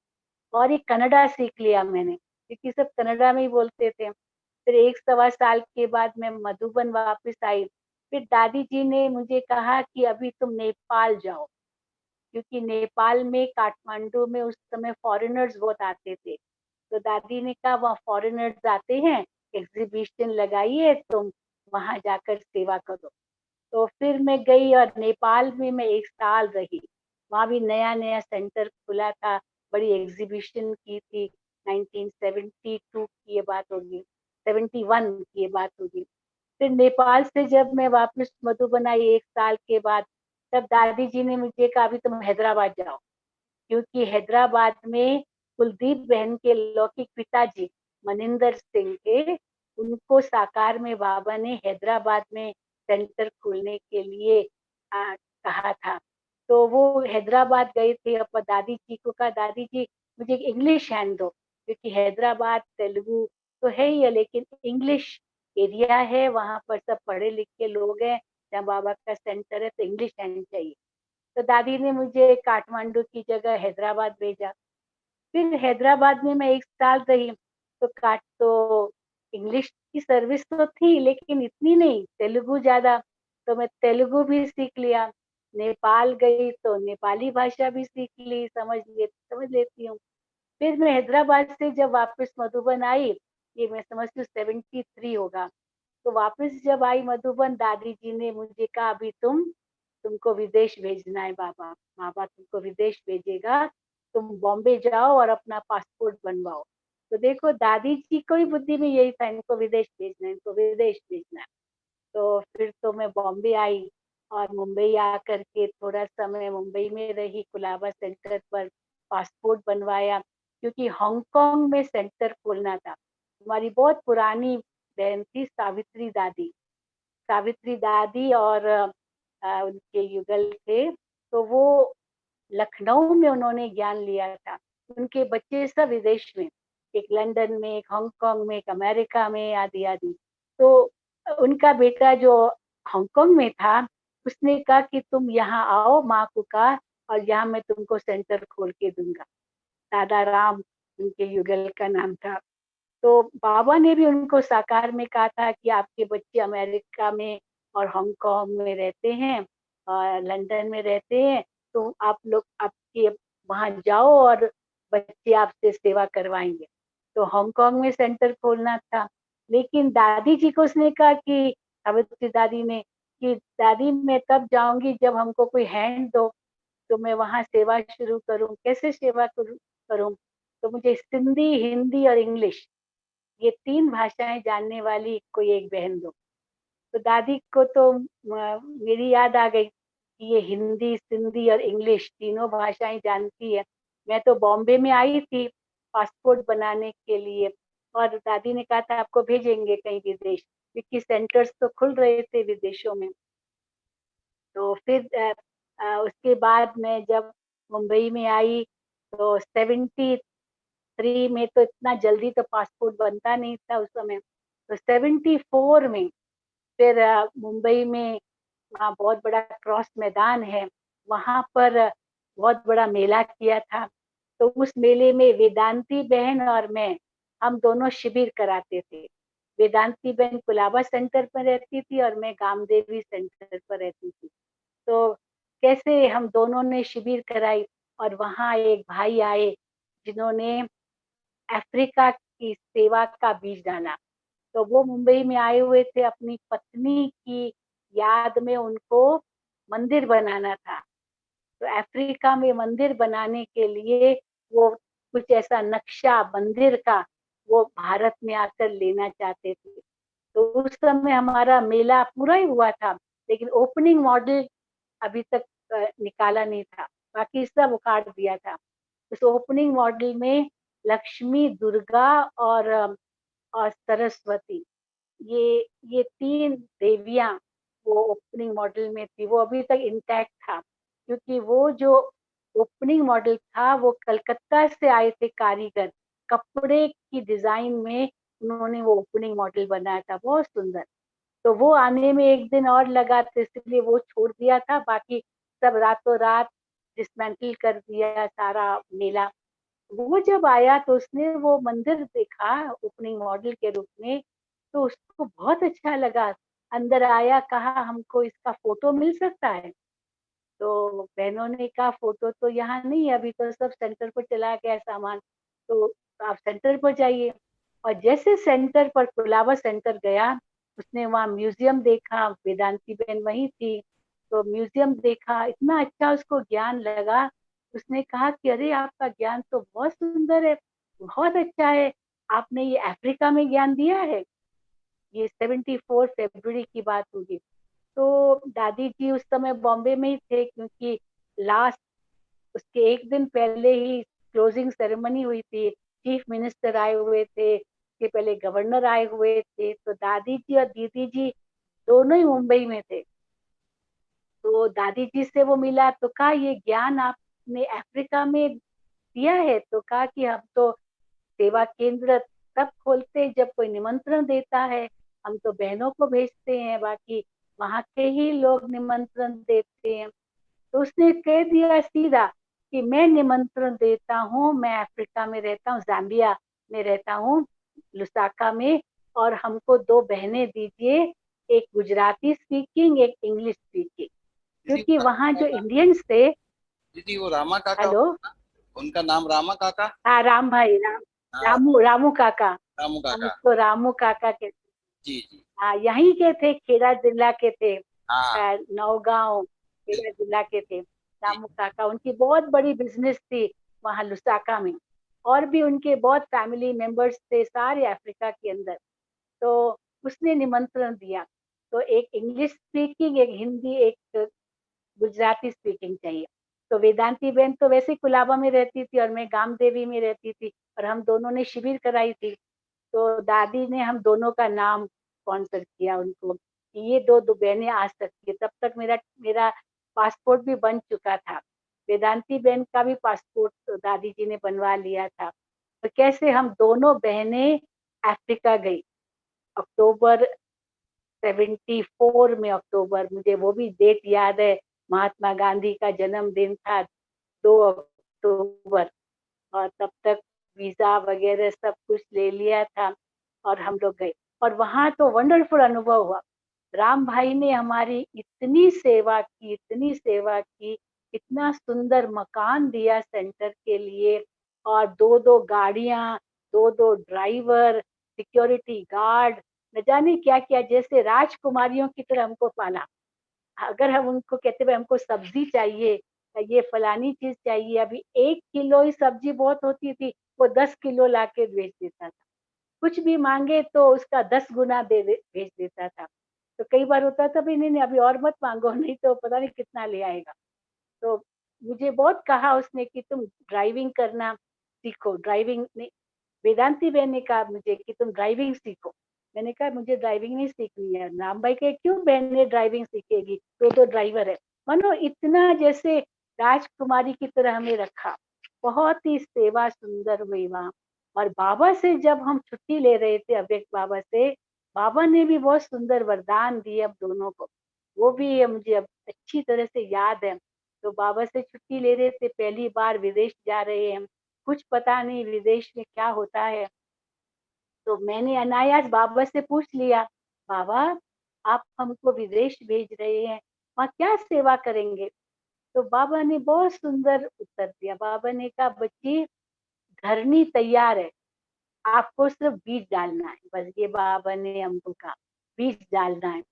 [SPEAKER 7] और ये कन्नड़ा सीख लिया मैंने, क्योंकि सब कन्नड़ा में ही बोलते थे। फिर 1 सवा साल के बाद मैं मधुबन वापस आई। फिर दादी जी ने मुझे कहा कि अभी तुम नेपाल जाओ, क्योंकि नेपाल में काठमांडू में उस समय फॉरेनर्स बहुत आते थे। तो दादी ने कहा वहाँ फॉरेनर्स आते हैं, एग्जीबिशन लगाइए, तुम वहां जाकर सेवा करो। तो फिर मैं गई और नेपाल में मैं 1 साल रही। वहाँ भी नया नया सेंटर खुला था, बड़ी एग्जीबिशन की थी। 1972 की ये बात होगी, 71 की ये बात होगी। फिर नेपाल से जब मैं वापस मधुबन आई 1 साल के बाद, तब दादी जी ने मुझे कहा अभी तुम हैदराबाद जाओ, क्योंकि हैदराबाद में कुलदीप बहन के लौकिक पिताजी मनिंदर सिंह के, उनको साकार में बाबा ने हैदराबाद में सेंटर खोलने के लिए कहा था। तो वो हैदराबाद गए थे। अब दादी जी को कहा दादी जी मुझे इंग्लिश हैंड दो, क्योंकि हैदराबाद तेलुगु तो है ही है लेकिन इंग्लिश एरिया है, वहां पर सब पढ़े लिखे लोग हैं, जहाँ बाबा का सेंटर है, तो इंग्लिश हैंड चाहिए। तो दादी ने मुझे काठमांडू की जगह हैदराबाद भेजा। फिर हैदराबाद में मैं 1 साल रही। तो इंग्लिश की सर्विस तो थी लेकिन इतनी नहीं, तेलुगु ज्यादा। तो मैं तेलुगु भी सीख लिया। नेपाल गई तो नेपाली भाषा भी सीख ली, समझ लेती हूँ। फिर मैं हैदराबाद से जब वापस मधुबन आई, ये मैं समझती हूँ 73 होगा। तो वापस जब आई मधुबन, दादी जी ने मुझे कहा अभी तुमको विदेश भेजना है, बाबा तुमको विदेश भेजेगा, तुम बॉम्बे जाओ और अपना पासपोर्ट बनवाओ। तो देखो दादी जी को ही बुद्धि में यही था, इनको विदेश भेजना है, इनको विदेश भेजना है। तो फिर तो मैं बॉम्बे आई और मुंबई आकर के थोड़ा समय मुंबई में रही, कुलाबा सेंटर पर पासपोर्ट बनवाया, क्योंकि हांगकांग में सेंटर खोलना था। हमारी बहुत पुरानी बहन थी सावित्री दादी और उनके युगल थे। तो वो लखनऊ में उन्होंने ज्ञान लिया था। उनके बच्चे सब विदेश में, एक लंदन में, एक हांगकांग में, एक अमेरिका में, आदि आदि। तो उनका बेटा जो हांगकांग में था, उसने कहा कि तुम यहाँ आओ माँ को कहा, और यहाँ मैं तुमको सेंटर खोल के दूंगा। दादा राम उनके युगल का नाम था। तो बाबा ने भी उनको साकार में कहा था कि आपके बच्चे अमेरिका में और हांगकांग में रहते हैं और लंदन में रहते हैं, तो आप लोग आपके वहां जाओ और बच्चे आपसे सेवा करवाएंगे। तो हांगकांग में सेंटर खोलना था, लेकिन दादी जी को उसने कहा कि सावित्री दादी ने कि दादी मैं तब जाऊंगी जब हमको कोई हैंड दो, तो मैं वहां सेवा शुरू करूं, कैसे सेवा करूं। तो मुझे सिंधी, हिंदी और इंग्लिश, ये 3 भाषाएं जानने वाली कोई एक बहन दो। तो दादी को तो मेरी याद आ गई कि ये हिंदी, सिंधी और इंग्लिश तीनों भाषाएं जानती है। मैं तो बॉम्बे में आई थी पासपोर्ट बनाने के लिए, और दादी ने कहा था आपको भेजेंगे कहीं विदेश, क्योंकि सेंटर्स तो खुल रहे थे विदेशों में। तो फिर उसके बाद मैं जब मुंबई में आई तो 73 में, तो इतना जल्दी तो पासपोर्ट बनता नहीं था उस समय, तो 74 में फिर मुंबई में वहाँ बहुत बड़ा क्रॉस मैदान है, वहाँ पर बहुत बड़ा मेला किया था। तो उस मेले में वेदांती बहन और मैं, हम दोनों शिविर कराते थे। वेदांती बहन कुलाबा सेंटर पर रहती थी और मैं गामदेवी सेंटर पर रहती थी। तो कैसे हम दोनों ने शिविर कराई, और वहाँ एक भाई आए जिन्होंने अफ्रीका की सेवा का बीज डाला। तो वो मुंबई में आए हुए थे, अपनी पत्नी की याद में उनको मंदिर बनाना था। तो अफ्रीका में मंदिर बनाने के लिए वो कुछ ऐसा नक्शा मंदिर का वो भारत में आकर लेना चाहते थे। तो उस समय हमारा मेला पूरा ही हुआ था, लेकिन ओपनिंग मॉडल अभी तक निकाला नहीं था, बाकी सब उखाड़ दिया था। उस ओपनिंग मॉडल में लक्ष्मी, दुर्गा और सरस्वती, ये 3 देवियां वो ओपनिंग मॉडल में थी। वो अभी तक इंटैक्ट था, क्योंकि वो जो ओपनिंग मॉडल था वो कलकत्ता से आए थे कारीगर, कपड़े की डिजाइन में उन्होंने वो ओपनिंग मॉडल बनाया था, बहुत सुंदर। तो वो आने में एक दिन और लगा, तो इसलिए वो छोड़ दिया था, बाकी सब रातों रात डिसमेंटल कर दिया सारा मेला। वो जब आया तो उसने वो मंदिर देखा ओपनिंग मॉडल के रूप में, तो उसको बहुत अच्छा लगा। अंदर आया, कहा हमको इसका फोटो मिल सकता है? तो बहनों ने कहा फोटो तो यहाँ नहीं है, अभी तो सब सेंटर पर चला गया है सामान, तो आप सेंटर पर जाइए। और जैसे सेंटर पर, कुलाबा सेंटर गया, उसने वहाँ म्यूजियम देखा, वेदांती बहन वहीं थी, तो म्यूजियम देखा, इतना अच्छा उसको ज्ञान लगा। उसने कहा कि अरे आपका ज्ञान तो बहुत सुंदर है, बहुत अच्छा है, आपने ये अफ्रीका में ज्ञान दिया है। ये 74 फरवरी की बात होगी। तो दादी जी उस समय बॉम्बे में ही थे, क्योंकि लास्ट उसके एक दिन पहले ही क्लोजिंग सेरेमनी हुई थी, चीफ मिनिस्टर आए हुए थे, उसके पहले गवर्नर आए हुए थे, तो दादी जी और दीदी जी दोनों ही मुंबई में थे। तो दादी जी से वो मिला तो कहा ये ज्ञान आपने अफ्रीका में दिया है? तो कहा कि हम तो सेवा केंद्र तब खोलते हैं जब कोई निमंत्रण देता है, हम तो बहनों को भेजते हैं, बाकी वहाँ के ही लोग निमंत्रण देते हैं। तो उसने कह दिया सीधा कि मैं निमंत्रण देता हूँ, मैं अफ्रीका में रहता हूँ, जाम्बिया में रहता हूँ, लुसाका में, और हमको 2 बहनें दीजिए, एक गुजराती स्पीकिंग, एक इंग्लिश स्पीकिंग,
[SPEAKER 3] दीदी
[SPEAKER 7] क्योंकि वहाँ जो इंडियंस थे।
[SPEAKER 3] दीदी वो रामा काका
[SPEAKER 7] हेलो।
[SPEAKER 3] होगा ना? उनका नाम रामा काका।
[SPEAKER 7] हाँ, राम भाई,
[SPEAKER 3] हाँ,
[SPEAKER 7] रामू रामू काका,
[SPEAKER 3] रामू
[SPEAKER 7] हम
[SPEAKER 3] काका।
[SPEAKER 7] उसको रामू काका कहते।
[SPEAKER 3] जी जी।
[SPEAKER 7] हाँ, यहीं के थे, खेड़ा जिला के थे,
[SPEAKER 3] हाँ
[SPEAKER 7] नौगांव खेड़ा जिला के थे
[SPEAKER 3] जी।
[SPEAKER 7] रामू काका। उनकी बहुत बड़ी बिजनेस थी वहाँ लुसाका में, और भी उनके बहुत फैमिली मेंबर्स थे सारे अफ्रीका के अंदर। तो उसने निमंत्रण दिया, तो एक इंग्लिश स्पीकिंग, एक हिंदी, एक गुजराती स्पीकिंग चाहिए। तो वेदांती बहन तो वैसे ही कुलाबा में रहती थी और मैं गाम देवी में रहती थी, और हम दोनों ने शिविर कराई थी। तो दादी ने हम दोनों का नाम स्पॉन्सर किया उनको कि ये दो बहनें आ सकती है। तब तक मेरा मेरा पासपोर्ट भी बन चुका था, वेदांती बहन का भी पासपोर्ट तो दादी जी ने बनवा लिया था। तो कैसे हम दोनों बहनें अफ्रीका गई, अक्टूबर 74 में, अक्टूबर, मुझे वो भी डेट याद है, महात्मा गांधी का जन्मदिन था, 2 अक्टूबर। और तब तक वीजा वगैरह सब कुछ ले लिया था, और हम लोग गए, और वहां तो वंडरफुल अनुभव हुआ। राम भाई ने हमारी इतनी सेवा की, इतनी सेवा की, इतना सुंदर मकान दिया सेंटर के लिए, और 2 गाड़ियां, 2 ड्राइवर, सिक्योरिटी गार्ड, न जाने क्या क्या, जैसे राजकुमारियों की तरह हमको पाला। अगर हम उनको कहते हुए हमको सब्जी चाहिए ये फलानी चीज चाहिए। अभी 1 किलो ही सब्जी बहुत होती थी, वो 10 किलो लाके बेच देता था। कुछ भी मांगे तो उसका 10 गुना भेज देता था। तो कई बार होता था भाई नहीं नहीं अभी और मत मांगो, नहीं तो पता नहीं कितना ले आएगा। तो मुझे बहुत कहा उसने कि तुम ड्राइविंग करना सीखो। ड्राइविंग नहीं, वेदांती बहन ने कहा मुझे कि तुम ड्राइविंग सीखो। मैंने कहा मुझे ड्राइविंग नहीं सीखनी है। राम भाई कहे क्यों बहन ने ड्राइविंग सीखेगी, तो ड्राइवर है। मानो इतना जैसे राजकुमारी की तरह हमें रखा। बहुत ही सेवा सुंदर हुई वहाँ। और बाबा से जब हम छुट्टी ले रहे थे अव्यक्त बाबा से, बाबा ने भी बहुत सुंदर वरदान दिए अब दोनों को। वो भी मुझे अब अच्छी तरह से याद है। तो बाबा से छुट्टी ले रहे थे, पहली बार विदेश जा रहे हैं, कुछ पता नहीं विदेश में क्या होता है। तो मैंने अनायास बाबा से पूछ लिया, बाबा आप हमको विदेश भेज रहे हैं, वहाँ क्या सेवा करेंगे? तो बाबा ने बहुत सुंदर उत्तर दिया। बाबा ने कहा बच्ची धरनी तैयार है, आपको सिर्फ बीज डालना है। बस ये बाबा ने हमको कहा बीज डालना है।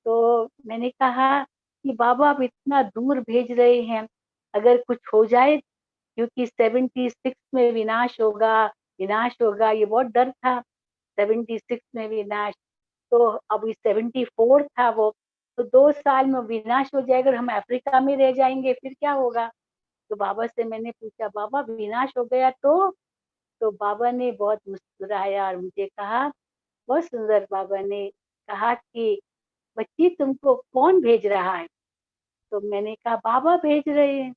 [SPEAKER 7] तो मैंने कहा कि बाबा आप इतना दूर भेज रहे हैं, अगर कुछ हो जाए, क्योंकि 76 में विनाश होगा ये बहुत डर था। 76 में विनाश, तो अभी 74 था वो। तो 2 साल में विनाश हो जाएगा और हम अफ्रीका में रह जाएंगे, फिर क्या होगा? तो बाबा से मैंने पूछा बाबा विनाश हो गया तो बाबा ने बहुत मुस्कुराया और मुझे कहा, बहुत सुंदर बाबा ने कहा कि बच्ची तुमको कौन भेज रहा है? तो मैंने कहा बाबा भेज रहे हैं।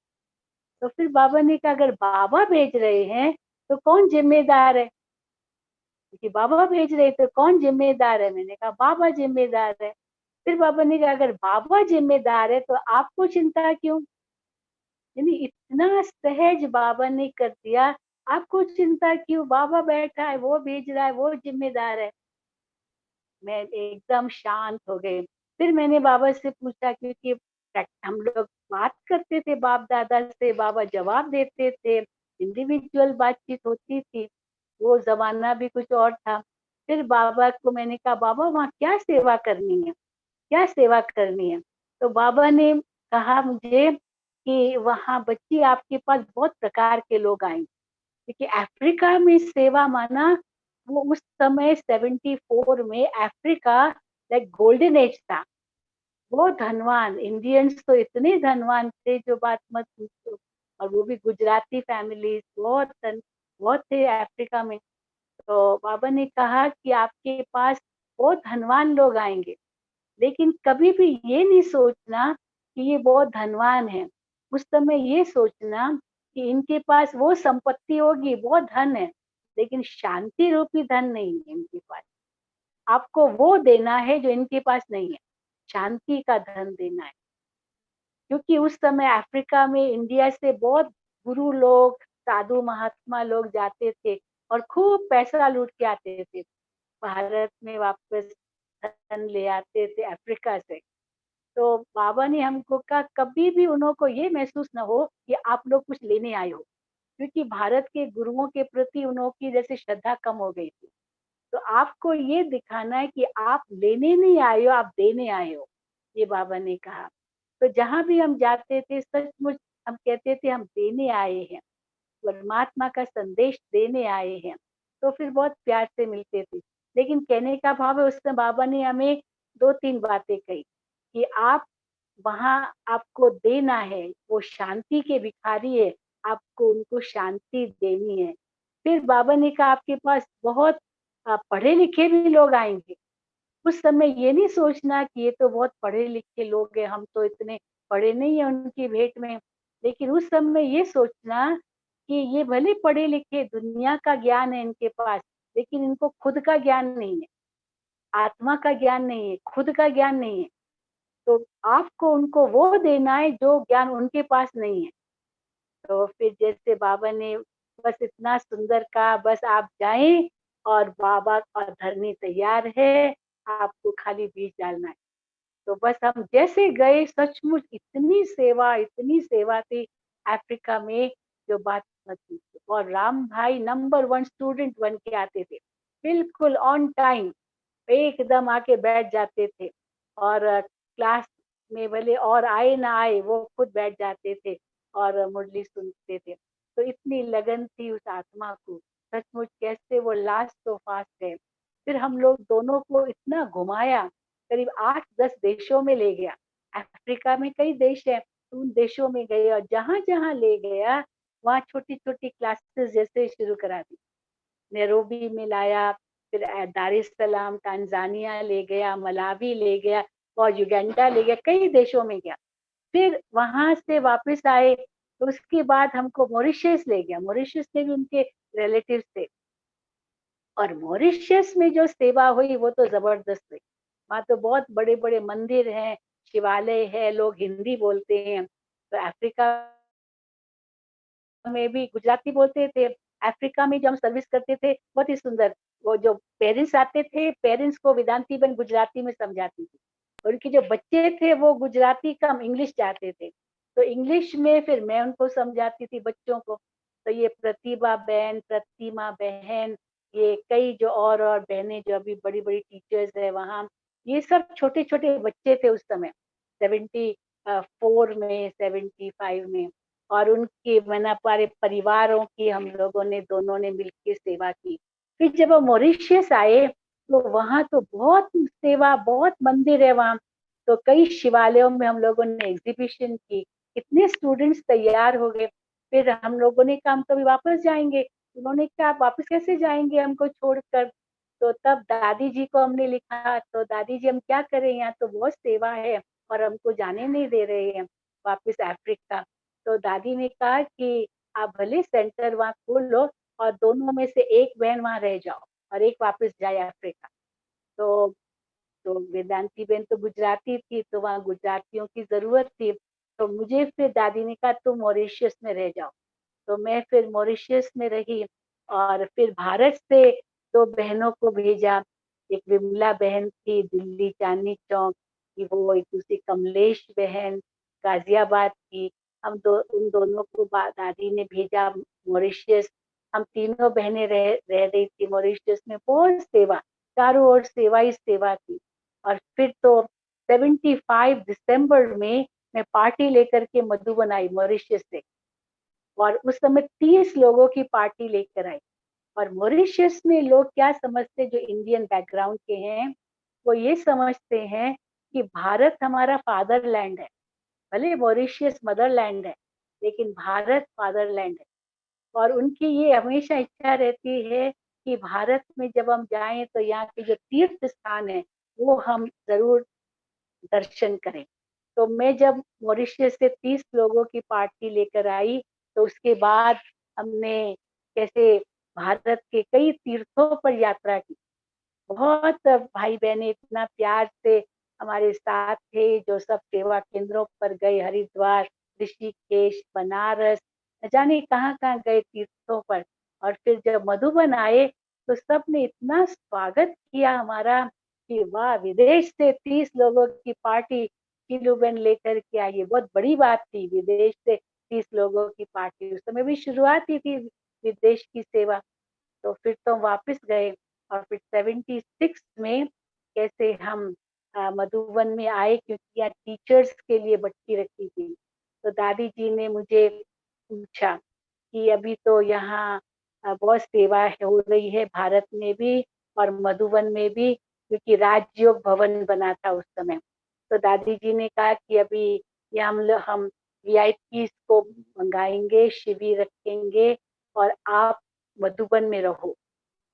[SPEAKER 7] तो फिर बाबा ने कहा अगर बाबा भेज रहे हैं तो कौन जिम्मेदार है? क्योंकि बाबा भेज रहे तो कौन जिम्मेदार है? मैंने कहा बाबा जिम्मेदार है। फिर बाबा ने कहा अगर बाबा जिम्मेदार है तो आपको चिंता क्यों? यानी इतना सहज बाबा ने कर दिया। आपको चिंता क्यों? बाबा बैठा है, वो भेज रहा है, वो जिम्मेदार है। मैं एकदम शांत हो गई। फिर मैंने बाबा से पूछा, क्योंकि हम लोग बात करते थे बाप दादा से, बाबा जवाब देते थे, इंडिविजुअल बातचीत होती थी। वो जमाना भी कुछ और था। फिर बाबा को मैंने कहा बाबा वहाँ क्या सेवा करनी है, क्या सेवा करनी है? तो बाबा ने कहा मुझे कि वहाँ बच्ची आपके पास बहुत प्रकार के लोग आएंगे, क्योंकि अफ्रीका में सेवा माना, वो उस समय 74 में अफ्रीका लाइक गोल्डन एज था। बहुत धनवान इंडियंस तो इतने धनवान थे जो बात मत पूछो। और वो भी गुजराती फैमिली बहुत थे अफ्रीका में। तो बाबा ने कहा कि आपके पास बहुत धनवान लोग आएंगे, लेकिन कभी भी ये नहीं सोचना कि ये बहुत धनवान है। उस समय ये सोचना कि इनके पास वो संपत्ति होगी, बहुत धन है, लेकिन शांति रूपी धन नहीं है इनके पास। आपको वो देना है जो इनके पास नहीं है, शांति का धन देना है। क्योंकि उस समय अफ्रीका में इंडिया से बहुत गुरु लोग, साधु महात्मा लोग जाते थे और खूब पैसा लूट के आते थे, भारत में वापस धन ले आते थे अफ्रीका से। तो बाबा ने हमको कहा कभी भी उन्हों को ये महसूस ना हो कि आप लोग कुछ लेने आए हो, क्योंकि भारत के गुरुओं के प्रति उन्हों की जैसे श्रद्धा कम हो गई थी। तो आपको ये दिखाना है कि आप लेने नहीं आए हो, आप देने आए हो, ये बाबा ने कहा। तो जहाँ भी हम जाते थे सचमुच हम कहते थे हम देने आए हैं, परमात्मा का संदेश देने आए हैं। तो फिर बहुत प्यार से मिलते थे। लेकिन कहने का भाव है उसने बाबा ने हमें 2-3 बातें कही कि आप वहाँ आपको देना है, वो शांति के भिखारी है, आपको उनको शांति देनी है। फिर बाबा ने कहा आपके पास बहुत पढ़े लिखे भी लोग आएंगे। उस समय ये नहीं सोचना कि ये तो बहुत पढ़े लिखे लोग हैं, हम तो इतने पढ़े नहीं है उनकी भेंट में। लेकिन उस समय ये सोचना कि ये भले पढ़े लिखे, दुनिया का ज्ञान है इनके पास, लेकिन इनको खुद का ज्ञान नहीं है, आत्मा का ज्ञान नहीं है, खुद का ज्ञान नहीं है। तो आपको उनको वो देना है जो ज्ञान उनके पास नहीं है। तो फिर जैसे बाबा ने बस इतना सुंदर कहा, बस आप जाएं और बाबा और धरनी तैयार है, आपको खाली बीज डालना है। तो बस हम जैसे गए, सचमुच इतनी सेवा थी अफ्रीका में, जो बात मत पूछो। और राम भाई नंबर 1 स्टूडेंट बन के आते थे, बिल्कुल ऑन टाइम, एकदम आके बैठ जाते थे। और क्लास में भले और आए ना आए वो खुद बैठ जाते थे। और मुरली सुनते थे। तो इतनी लगन थी उस आत्मा को, सचमुच कैसे वो लास्ट तो फास्ट गए। फिर हम लोग दोनों को इतना घुमाया, करीब 8-10 देशों में ले गया। अफ्रीका में कई देश है, तो उन देशों में गए और जहाँ जहाँ ले गया वहाँ छोटी छोटी क्लासेस जैसे शुरू करा दी। नैरोबी में लाया, फिर दार एस सलाम तांजानिया ले गया, मलावी ले गया और युगांडा ले गया, कई देशों में गया। फिर वहां से वापस आए तो उसके बाद हमको मॉरिशस ले गया। मॉरिशस में भी उनके रिलेटिव्स थे और मॉरिशस में जो सेवा हुई वो तो जबरदस्त हुई। वहाँ तो बहुत बड़े बड़े मंदिर हैं, शिवालय है, लोग हिंदी बोलते हैं। तो अफ्रीका में भी गुजराती बोलते थे। अफ्रीका में जो हम सर्विस करते थे बहुत ही सुंदर, वो जो पेरेंट्स आते थे, पेरेंट्स को वेदांती बहन गुजराती में समझाती थी और उनके जो बच्चे थे वो गुजराती कम इंग्लिश चाहते थे, तो इंग्लिश में फिर मैं उनको समझाती थी बच्चों को। तो ये प्रतिभा बहन, प्रतिमा बहन, ये कई जो और बहनें जो अभी बड़ी बड़ी टीचर्स है वहाँ, ये सब छोटे छोटे बच्चे थे उस समय 74 में, 75 में। और उनके मना पारे परिवारों की हम लोगों ने दोनों ने मिलकर सेवा की। फिर जब वो मॉरिशस आए तो वहाँ तो बहुत सेवा, बहुत मंदिर है वहाँ। तो कई शिवालयों में हम लोगों ने एग्जीबिशन की, इतने स्टूडेंट्स तैयार हो गए। फिर हम लोगों ने कहा हम कभी वापस जाएंगे। उन्होंने कहा आप वापस कैसे जाएंगे हमको छोड़कर। तो तब दादी जी को हमने लिखा, तो दादी जी हम क्या करें, यहाँ तो बहुत सेवा है और हमको जाने नहीं दे रहे हैं वापस अफ्रीका। तो दादी ने कहा कि आप भले सेंटर वहाँ खोल लो और दोनों में से एक बहन वहाँ रह जाओ और एक वापस जाए अफ्रीका। तो वेदांती बहन तो गुजराती थी, तो वहाँ गुजरातियों की जरूरत थी। तो मुझे फिर दादी ने कहा तुम मॉरिशस में रह जाओ। तो मैं फिर मॉरिशस में रही और फिर भारत से 2 बहनों को भेजा। एक विमला बहन थी दिल्ली चांदनी चौक की, वो एक दूसरी कमलेश बहन गाजियाबाद की। उन दोनों को दादी ने भेजा मॉरिशस। हम तीनों बहनें रह रही थी मॉरिशस में। बहुत सेवा, चारों ओर सेवा ही सेवा थी। और फिर तो 75 दिसंबर में मैं पार्टी लेकर के मधुबन आई मॉरिशस से, और उस समय 30 लोगों की पार्टी लेकर आई। और मॉरिशस में लोग क्या समझते, जो इंडियन बैकग्राउंड के हैं, वो ये समझते हैं कि भारत हमारा फादरलैंड है। भले मॉरिशस मदरलैंड है, लेकिन भारत फादरलैंड है। और उनकी ये हमेशा इच्छा रहती है कि भारत में जब हम जाएं तो यहाँ के जो तीर्थ स्थान है वो हम जरूर दर्शन करें। तो मैं जब मॉरिशस से 30 लोगों की पार्टी लेकर आई, तो उसके बाद हमने कैसे भारत के कई तीर्थों पर यात्रा की। बहुत भाई बहने इतना प्यार से हमारे साथ थे, जो सब सेवा केंद्रों पर गए, हरिद्वार, ऋषिकेश, बनारस, न जाने कहाँ कहाँ गए तीर्थों पर। और फिर जब मधुबन आए तो सबने इतना स्वागत किया हमारा कि वाह, विदेश से 30 लोगों की पार्टी किलुबन लेकर के आई। ये बहुत बड़ी बात थी, विदेश से 30 लोगों की पार्टी। उस समय भी शुरुआत ही थी विदेश की सेवा। तो फिर तो वापस गए और फिर 76 में कैसे हम मधुबन में आए, क्योंकि यहाँ टीचर्स के लिए बट्टी रखी थी। तो दादी जी ने मुझे पूछा कि अभी तो यहाँ बहुत सेवा हो रही है भारत में भी और मधुबन में भी, क्योंकि राजयोग भवन बना था उस समय। तो दादी जी ने कहा कि अभी ये हम वीआईपी को मंगाएंगे, शिविर रखेंगे और आप मधुबन में रहो।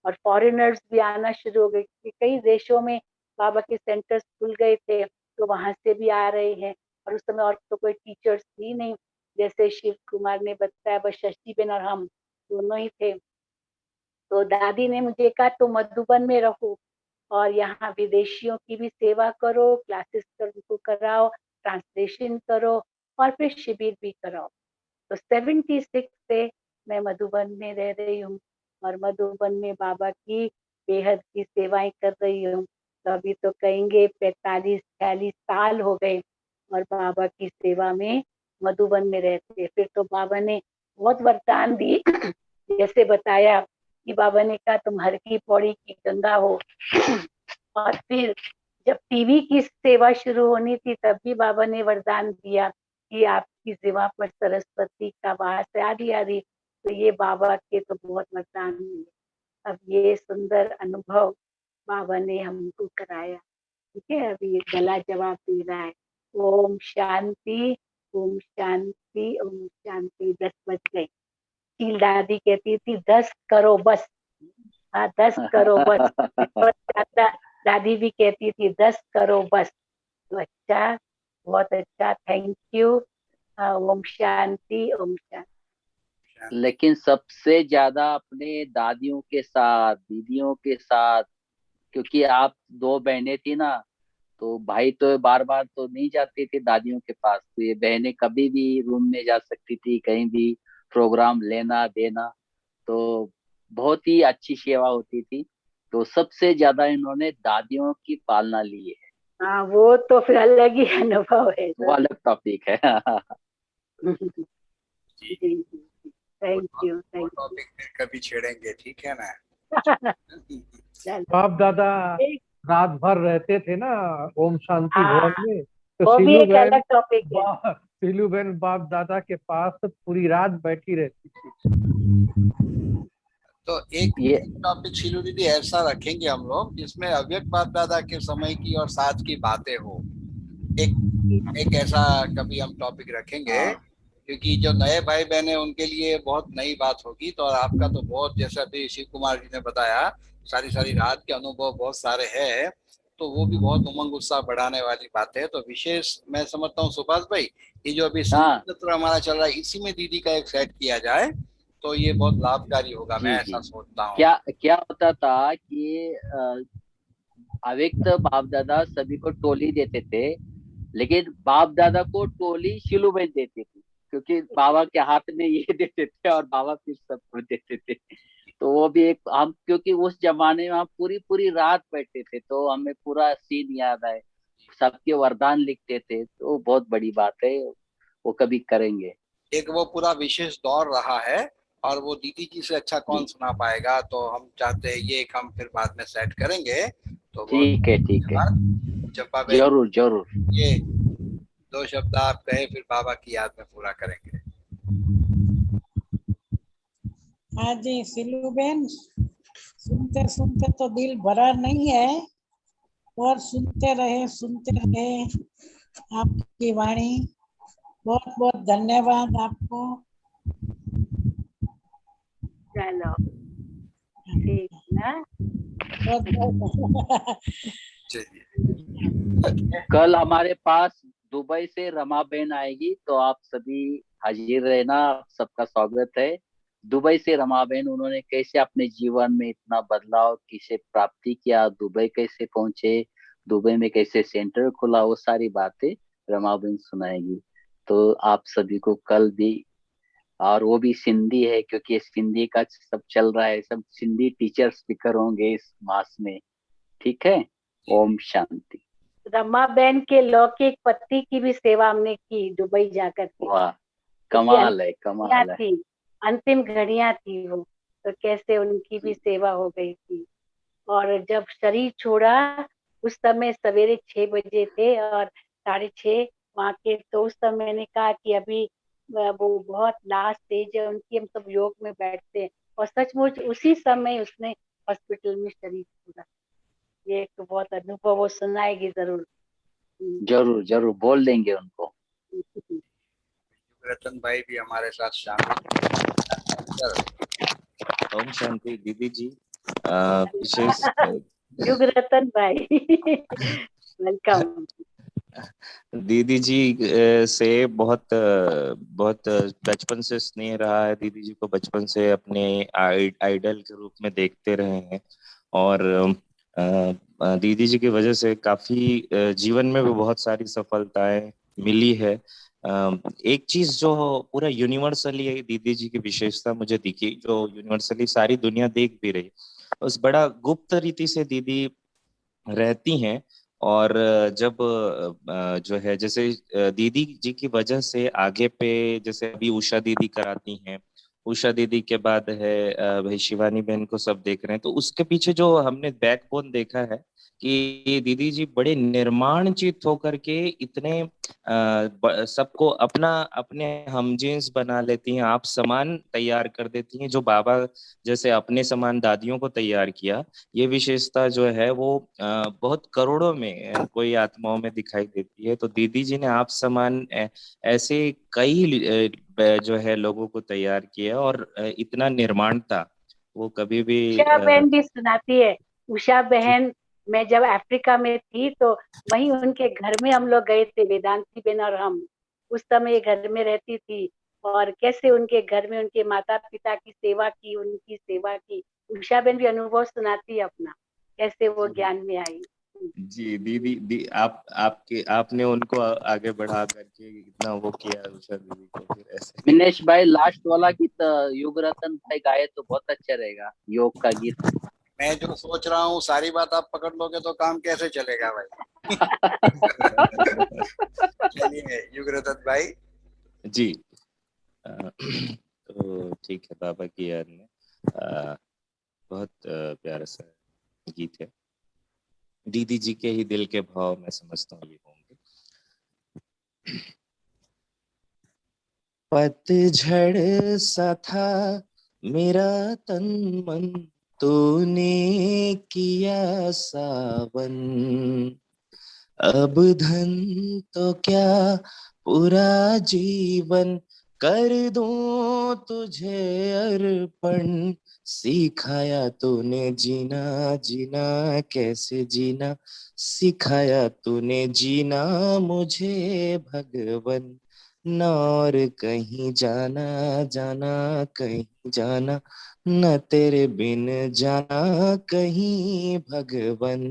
[SPEAKER 7] और फॉरेनर्स भी आना शुरू हो गए, क्योंकि कई देशों में बाबा के सेंटर्स खुल गए थे, तो वहां से भी आ रहे हैं। और उस समय और तो कोई टीचर्स थी नहीं, जैसे शिव कुमार ने बताया, बस शशि बेन और हम दोनों ही थे। तो दादी ने मुझे कहा तुम मधुबन में रहो और यहाँ विदेशियों की भी सेवा करो, क्लासेस उनको कराओ, ट्रांसलेशन करो और फिर शिविर भी कराओ। तो 76 से मैं मधुबन में रह रही हूँ और मधुबन में बाबा की बेहद की सेवाएं कर रही हूँ। तो अभी तो कहेंगे 45-46 साल हो गए और बाबा की सेवा में मधुबन में रहते। फिर तो बाबा ने बहुत वरदान दिए जैसे बताया कि बाबा ने कहा तुम हर की पौड़ी की गंगा हो। और फिर जब टीवी की सेवा शुरू होनी थी तब भी बाबा ने वरदान दिया कि आप की जीवा पर सरस्वती का वास है, आदि आदि। तो ये बाबा के तो बहुत वरदान मिले। अब ये सुंदर अनुभव बाबा ने हमको कराया। ठीक है, अभी ये गला जवाब दे रहा है। ओम शांति, ओम शांति, ओम शांति। 10 बज गई। शील दादी कहती थी 10 करो बस। हाँ, 10 करो बस। और दादी भी कहती थी 10 करो बस। तो अच्छा, बहुत अच्छा, थैंक यू। ओम शांति, ओम शांति।
[SPEAKER 4] लेकिन सबसे ज्यादा अपने दादियों के साथ, दीदियों के साथ, क्योंकि आप 2 बहनें थी ना, तो भाई तो बार बार तो नहीं जाते थे दादियों के पास, तो ये बहनें कभी भी रूम में जा सकती थी, कहीं भी प्रोग्राम लेना देना। तो बहुत ही अच्छी सेवा होती थी। तो सबसे ज्यादा इन्होंने दादियों की पालना ली है।
[SPEAKER 7] हाँ, वो तो फिर अलग ही अनुभव है
[SPEAKER 4] वो अलग टॉपिक है।
[SPEAKER 7] जी, थैंक यू,
[SPEAKER 3] वो
[SPEAKER 7] थैंक यू।
[SPEAKER 3] टॉपिक फिर कभी छेड़ेंगे, ठीक है ना?
[SPEAKER 7] चलो,
[SPEAKER 5] बाप दादा
[SPEAKER 7] एक-
[SPEAKER 5] रात भर रहते थे ना ओम शांति
[SPEAKER 7] हाँ,
[SPEAKER 5] भवन में, तो
[SPEAKER 7] वो भी
[SPEAKER 5] सीलू
[SPEAKER 7] एक अलग टॉपिक है।
[SPEAKER 5] सीलू बहन बाप दादा के पास पूरी रात बैठी रहती थी।
[SPEAKER 3] तो एक
[SPEAKER 4] ये
[SPEAKER 3] टॉपिक शीलू दीदी ऐसा रखेंगे हम लोग जिसमें अव्यक्त बाप दादा के समय की और साथ की बातें हो। एक एक ऐसा कभी हम टॉपिक रखेंगे,
[SPEAKER 4] हाँ,
[SPEAKER 3] क्योंकि जो नए भाई बहन है उनके लिए बहुत नई बात होगी। तो और आपका तो बहुत, जैसा अभी शिव कुमार जी ने बताया, सारी सारी रात के अनुभव बहुत सारे हैं, तो वो भी बहुत उमंग उत्साह बढ़ाने वाली बात है। तो विशेष मैं समझता हूँ सुभाष भाई, ये जो अभी
[SPEAKER 4] हाँ,
[SPEAKER 3] संगीत सत्र हमारा चल रहा है, इसी में दीदी का एक सेट किया जाए तो ये बहुत लाभकारी होगा, मैं
[SPEAKER 4] जी जी।
[SPEAKER 3] ऐसा सोचता हूँ।
[SPEAKER 4] क्या क्या होता था कि अव्यक्त बाप दादा सभी को टोली देते थे, लेकिन बाप दादा को टोली शिलू में देती थी, क्योंकि बाबा के हाथ में ये देते थे और बाबा फिर सबको देते थे। तो वो भी एक, हम क्योंकि उस जमाने में हम पूरी पूरी रात बैठते थे, तो हमें पूरा सीन याद आए, सबके वरदान लिखते थे, तो बहुत बड़ी बात है। वो कभी करेंगे।
[SPEAKER 3] एक वो पूरा विशेष दौर रहा है, और वो दीदी जी से अच्छा कौन
[SPEAKER 4] जी,
[SPEAKER 3] सुना पाएगा। तो हम चाहते हैं ये एक हम फिर बाद में सेट करेंगे। तो बहुत
[SPEAKER 4] ठीक है, ठीक है,
[SPEAKER 3] धन्यवाद चंपा बहन।
[SPEAKER 4] जरूर जरूर।
[SPEAKER 3] ये 2 शब्द आप कहे, फिर बाबा की याद में पूरा करेंगे।
[SPEAKER 6] हाँ जी सिलू बहन, सुनते सुनते तो दिल भरा नहीं है, और सुनते रहे आपकी वाणी। बहुत बहुत धन्यवाद आपको।
[SPEAKER 7] चलो, ठीक ना।
[SPEAKER 6] बहुत बहुत
[SPEAKER 3] चलिए,
[SPEAKER 4] कल हमारे पास दुबई से रमा बहन आएगी, तो आप सभी हाजिर रहना, आप सबका स्वागत है। दुबई से रमा बहन, उन्होंने कैसे अपने जीवन में इतना बदलाव किसे प्राप्ति किया, दुबई कैसे पहुंचे, दुबई में कैसे सेंटर खुला, वो सारी बातें रमा बहन सुनाएगी। तो आप सभी को कल भी, और वो भी सिंधी है, क्योंकि ये सिंधी का सब चल रहा है, सब सिंधी टीचर स्पीकर होंगे इस मास में। ठीक है। ओम शांति।
[SPEAKER 7] रमा बहन के लौकिक पति की भी सेवा हमने की दुबई जाकर के,
[SPEAKER 4] वाह,
[SPEAKER 7] क्योंकि
[SPEAKER 4] कमाल है,
[SPEAKER 7] घड़ियां
[SPEAKER 4] कमाल है।
[SPEAKER 7] थी, अंतिम घड़ियां थी वो। तो कैसे उनकी भी सेवा हो गई थी। और जब शरीर छोड़ा, उस समय सवेरे 6 बजे थे और 6:30 वहाँ के। तो उस समय मैंने कहा कि अभी वो बहुत लास्ट स्टेज है उनकी, हम सब योग में बैठते हैं। और सचमुच उसी समय उसने हॉस्पिटल में शरीर छोड़ा। ये एक बहुत अनुभव वो सुनाएगी जरूर।
[SPEAKER 4] जरूर जरूर बोल देंगे उनको।
[SPEAKER 3] रतन भाई भी हमारे साथ शामिल।
[SPEAKER 8] ओम शांति दीदी जी। विशेष
[SPEAKER 7] युग रतन भाई, वेलकम।
[SPEAKER 8] दीदी जी से बहुत बहुत बचपन से स्नेह रहा है। दीदी जी को बचपन से अपने आइडल के रूप में देखते रहे हैं, और दीदी जी की वजह से काफी जीवन में भी बहुत सारी सफलताएं मिली है। एक चीज जो पूरा यूनिवर्सली दीदी जी की विशेषता मुझे दिखी, जो यूनिवर्सली सारी दुनिया देख भी रही, उस बड़ा गुप्त रीति से दीदी रहती हैं। और जब जो है, जैसे दीदी जी की वजह से आगे पे, जैसे अभी उषा दीदी कराती हैं, उषा दीदी के बाद है भाई शिवानी बहन को सब देख रहे हैं, तो उसके पीछे जो हमने बैकबोन देखा है कि दीदी जी बड़े निर्माणचित होकर के इतने सबको अपना अपने हमजिन्स बना लेती हैं, आप समान तैयार कर देती हैं, जो बाबा जैसे अपने समान दादियों को तैयार किया। ये विशेषता जो है वो बहुत करोड़ों में कोई आत्माओं में दिखाई देती है। तो दीदी जी ने आप समान ऐसे कई जो है लोगों को तैयार किया, और इतना निर्माणता वो कभी भी
[SPEAKER 7] उषा बहन भी सुनाती है। उषा बहन, मैं जब अफ्रीका में थी तो वहीं उनके घर में हम लोग गए थे, वेदांती बहन और हम। उस समय घर में रहती थी, और कैसे उनके घर में उनके माता पिता की सेवा की, उनकी सेवा की। उषा बहन भी अनुभव सुनाती है अपना, कैसे वो ज्ञान में आई।
[SPEAKER 8] जी दीदी आपके आपने उनको आगे बढ़ा करके इतना वो किया उषा दीदी को, फिर ऐसे।
[SPEAKER 4] मिनेश भाई, लास्ट वाला गीत युग रतन भाई गाए तो बहुत अच्छा रहेगा, योग का गीत।
[SPEAKER 3] मैं जो सोच रहा हूँ सारी बात आप पकड़ लोगे तो काम कैसे चलेगा भाई। चलिए युगरतन भाई।
[SPEAKER 8] जी तो ठीक है, बाबा की याद में बहुत प्यारा सा गीत है। दीदी जी के ही दिल के भाव मैं समझता हूँ ये होंगे। पतझड़ सा था मेरा तन मन, तूने किया सावन। अब धन तो क्या पूरा जीवन कर दूं तुझे अर्पण। सिखाया तूने जीना, जीना कैसे जीना, सिखाया तूने जीना मुझे भगवन। न और कहीं जाना, जाना कहीं जाना, न तेरे बिन जाना कहीं भगवन।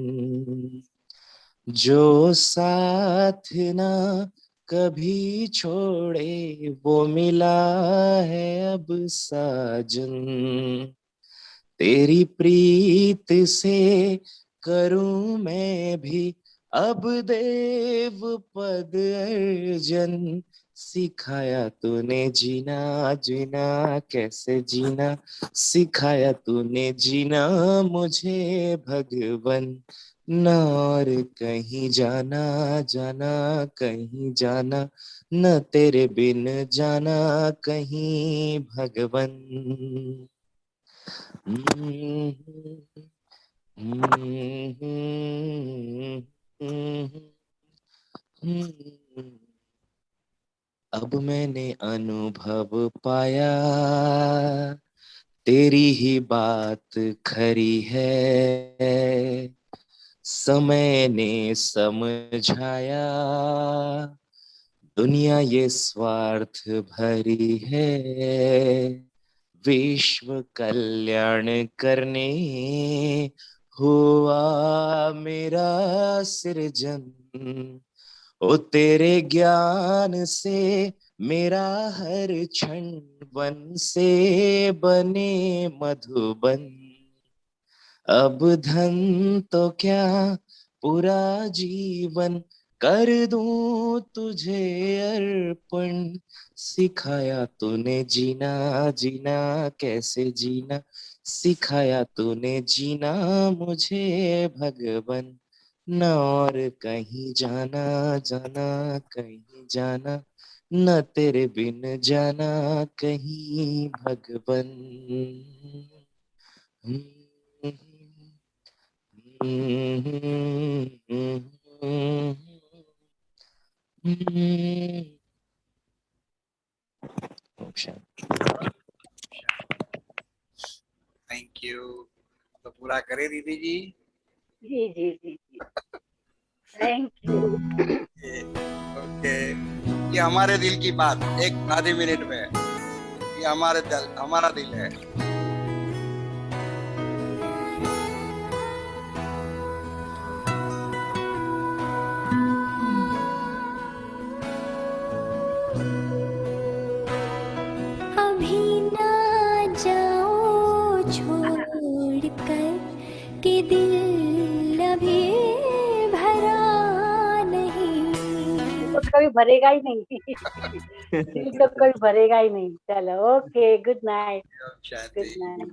[SPEAKER 8] जो साथ ना कभी छोड़े वो मिला है अब साजन। तेरी प्रीत से करूं मैं भी अब देव पद अर्जन। सिखाया तूने जीना, जीना कैसे जीना, सिखाया तूने जीना मुझे भगवन। न और कहीं जाना, जाना कहीं जाना, न तेरे बिन जाना कहीं भगवन। अब मैंने अनुभव पाया, तेरी ही बात खरी है। समय ने समझाया, दुनिया ये स्वार्थ भरी है। विश्व कल्याण करने हुआ मेरा सृजन। ओ तेरे ज्ञान से मेरा हर क्षण वन से बने मधुबन। अब धन तो क्या पूरा जीवन कर दूं तुझे अर्पण। सिखाया तूने जीना, जीना कैसे जीना, सिखाया तूने जीना मुझे भगवन। न और कहीं जाना, जाना कहीं जाना, न तेरे बिन जाना कहीं भगवन।
[SPEAKER 3] Thank you. तो पूरा करे दीदी जी।
[SPEAKER 7] जी जी जी जी, थैंक यू।
[SPEAKER 3] ओके, ये हमारे दिल की बात एक आधे मिनट में, ये हमारा दिल है।
[SPEAKER 9] अभी ना जाओ छोड़ कर कि दिल अभी भरा नहीं।
[SPEAKER 7] तो कभी भरेगा ही नहीं। दिल तो कभी भरेगा ही नहीं। चलो ओके, गुड नाइट, गुड
[SPEAKER 3] शांति।
[SPEAKER 7] नाइट।